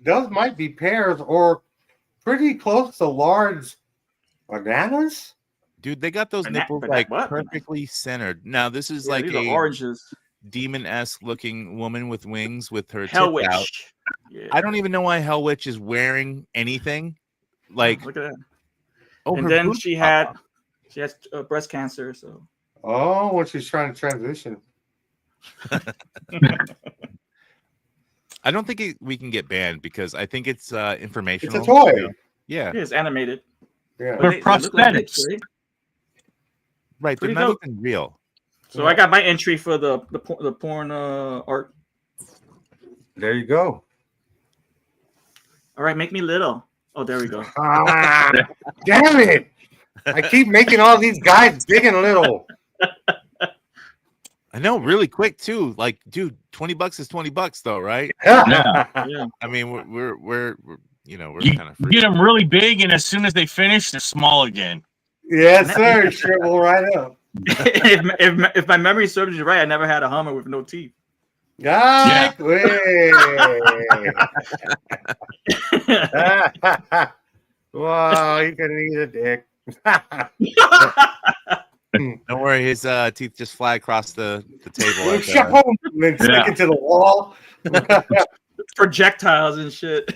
Speaker 1: Those might be pears or pretty close to large bananas.
Speaker 2: Dude, they got those nipples like perfectly centered. Now this is like a
Speaker 4: oranges.
Speaker 2: Demon-esque looking woman with wings with her
Speaker 4: Hell
Speaker 2: tits out.
Speaker 4: Witch. Yeah.
Speaker 2: I don't even know why Hell Witch is wearing anything. Like,
Speaker 4: look at that.
Speaker 2: Oh,
Speaker 4: and then she has breast cancer. So.
Speaker 1: Oh, when she's trying to transition.
Speaker 2: I don't think we can get banned because I think it's informational.
Speaker 1: It's a toy.
Speaker 2: You know? Yeah.
Speaker 4: It's animated.
Speaker 1: Yeah.
Speaker 5: For prosthetics.
Speaker 2: Right. They're not even real.
Speaker 4: So I got my entry for the porn art.
Speaker 1: There you go.
Speaker 4: All right, make me little. Oh, there we go.
Speaker 1: Damn it! I keep making all these guys big and little.
Speaker 2: I know, really quick too. Like, dude, $20 is $20 though, right?
Speaker 5: Yeah.
Speaker 2: I mean, we're kind of free.
Speaker 5: Get them really big, and as soon as they finish, they're small again.
Speaker 1: Yes, sir. Shrivel right up.
Speaker 4: if my memory serves me right, I never had a Hummer with no teeth.
Speaker 1: Yeah. Wow, you can eat a dick.
Speaker 2: Don't worry, his teeth just fly across the table.
Speaker 1: And then stick it to the wall.
Speaker 4: Projectiles and shit.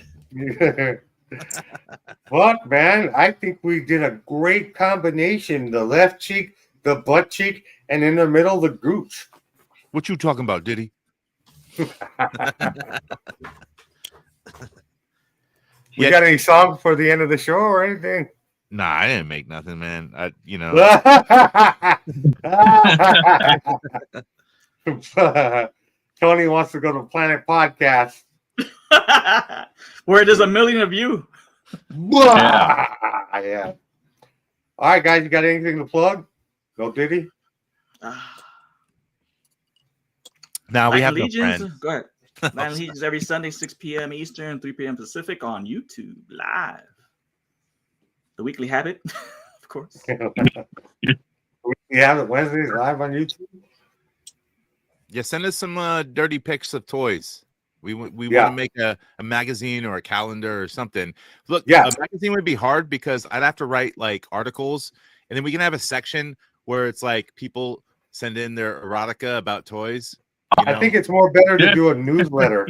Speaker 1: But man, I think we did a great combination. The left cheek, the butt cheek, and in the middle, the gooch.
Speaker 2: What you talking about, Diddy?
Speaker 1: You got any song for the end of the show or anything?
Speaker 2: Nah, I didn't make nothing, man.
Speaker 1: Tony wants to go to Planet Podcast.
Speaker 4: Where there's a million of you.
Speaker 1: Yeah. All right, guys, you got anything to plug? Go, Diddy.
Speaker 2: Now we have no friends.
Speaker 4: Go ahead. Nine Legions every Sunday, 6 p.m. Eastern, 3 p.m. Pacific on YouTube live. The Weekly Habit, of course.
Speaker 1: We have it Wednesdays live on YouTube.
Speaker 2: Yeah, send us some dirty pics of toys. We want to make a magazine or a calendar or something. Look, a magazine would be hard because I'd have to write like articles, and then we can have a section where it's like people send in their erotica about toys.
Speaker 1: I think it's more better to do a newsletter.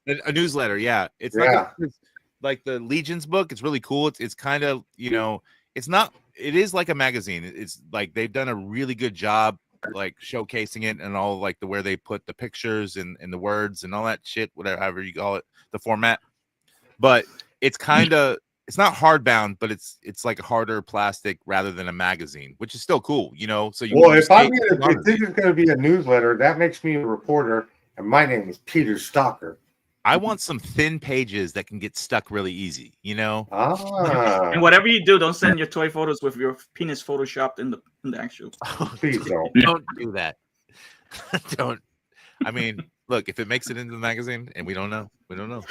Speaker 2: A newsletter, yeah. It's like the Legions book. It's really cool. It's kind of, it's not. It is like a magazine. It's like they've done a really good job, like showcasing it and all like where they put the pictures and the words and all that shit, whatever you call it, the format. But it's kind of. It's not hardbound, but it's like a harder plastic rather than a magazine, which is still cool, So
Speaker 1: if this is going to be a newsletter, that makes me a reporter, and my name is Peter Stalker.
Speaker 2: I want some thin pages that can get stuck really easy,
Speaker 4: And whatever you do, don't send your toy photos with your penis photoshopped in the actual.
Speaker 1: Please don't.
Speaker 2: Don't do that. Don't. I mean, look, if it makes it into the magazine and we don't know, we don't know.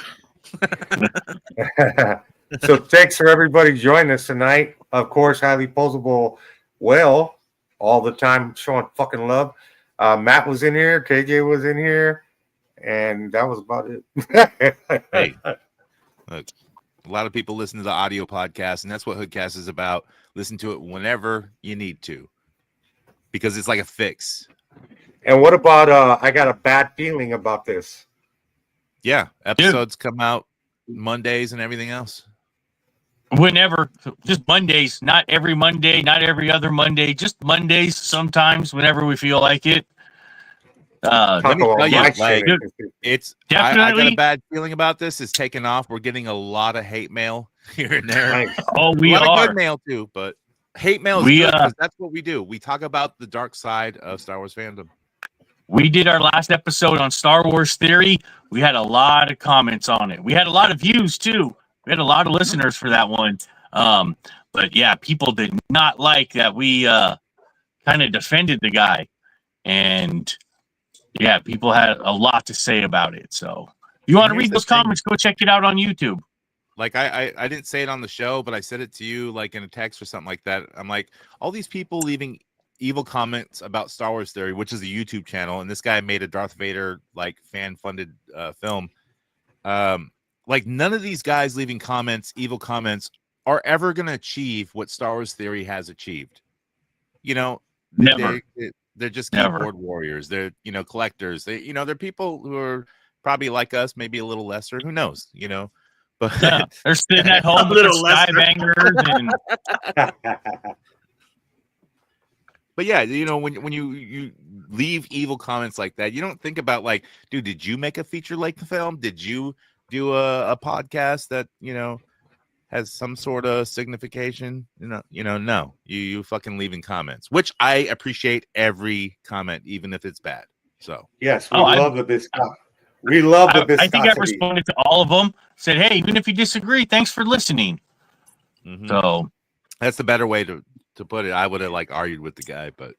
Speaker 1: So thanks for everybody joining us tonight. Of course, highly posable Will all the time showing fucking love. Matt was in here, KJ was in here, and that was about it.
Speaker 2: Hey, look, a lot of people listen to the audio podcast, and that's what HoodCast is about. Listen to it whenever you need to, because it's like a fix.
Speaker 1: And what about I got a bad feeling about this?
Speaker 2: Yeah, episodes come out Mondays and everything else.
Speaker 5: Whenever, just Mondays, not every Monday, not every other Monday, just Mondays sometimes whenever we feel like it.
Speaker 2: Let me tell you, it's
Speaker 5: definitely.
Speaker 2: I got a bad feeling about this. It's taken off. We're getting a lot of hate mail here and there.
Speaker 5: Oh, we
Speaker 2: a lot
Speaker 5: are.
Speaker 2: of good mail too, but hate mail is good because that's what we do. We talk about the dark side of Star Wars fandom.
Speaker 5: We did our last episode on Star Wars Theory. We had a lot of comments on it. We had a lot of views too. We had a lot of listeners for that one. But yeah, people did not like that we kind of defended the guy. And yeah, people had a lot to say about it. So if you want to read those comments, go check it out on YouTube.
Speaker 2: Like I didn't say it on the show, but I said it to you like in a text or something like that. I'm like, all these people leaving evil comments about Star Wars Theory, which is a YouTube channel, and this guy made a Darth Vader like fan funded film. Like none of these guys leaving comments, evil comments, are ever going to achieve what Star Wars Theory has achieved. You know,
Speaker 5: Never.
Speaker 2: They're just
Speaker 5: Never.
Speaker 2: keyboard warriors. They're, you know, collectors. They're people who are probably like us, maybe a little lesser. Who knows? You know, but
Speaker 5: Yeah, they're sitting at home with
Speaker 4: little
Speaker 5: their
Speaker 4: lesser.
Speaker 5: skybangers and
Speaker 2: But yeah, you know, when you leave evil comments like that, you don't think about like, dude, did you make a feature length film? Did you do a podcast that, you know, has some sort of signification? No. You fucking leaving comments, which I appreciate every comment, even if it's bad. So
Speaker 1: yes, we love the viscosity. We love the viscosity.
Speaker 5: I think I responded to all of them. Said, hey, even if you disagree, thanks for listening.
Speaker 2: Mhm.
Speaker 5: So
Speaker 2: that's the better way to put it. I would have like argued with the guy, but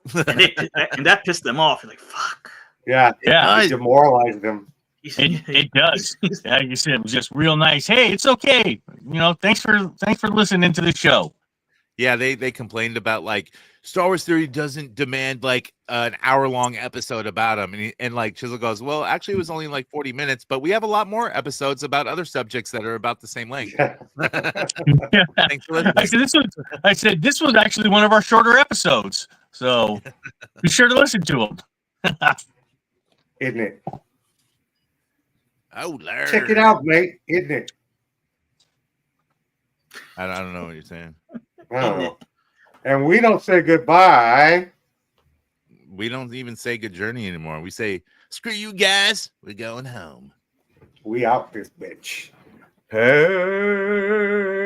Speaker 4: and that pissed them off. You're like, fuck.
Speaker 1: Yeah, it demoralized them.
Speaker 5: It does. Like you said, it was just real nice. Hey, it's okay. You know, thanks for listening to the show.
Speaker 2: Yeah, they complained about like Star Wars Theory doesn't demand like an hour-long episode about them, and like Chisel goes, well, actually it was only like 40 minutes, but we have a lot more episodes about other subjects that are about the same length. Thanks for listening.
Speaker 5: I said this was actually one of our shorter episodes, so be sure to listen to them.
Speaker 1: Isn't it?
Speaker 2: Oh, Lord.
Speaker 1: Check it out, mate. Isn't it?
Speaker 2: I don't know what you're saying.
Speaker 1: Oh. And we don't say goodbye.
Speaker 2: We don't even say good journey anymore. We say, screw you guys. We're going home.
Speaker 1: We out this bitch. Hey.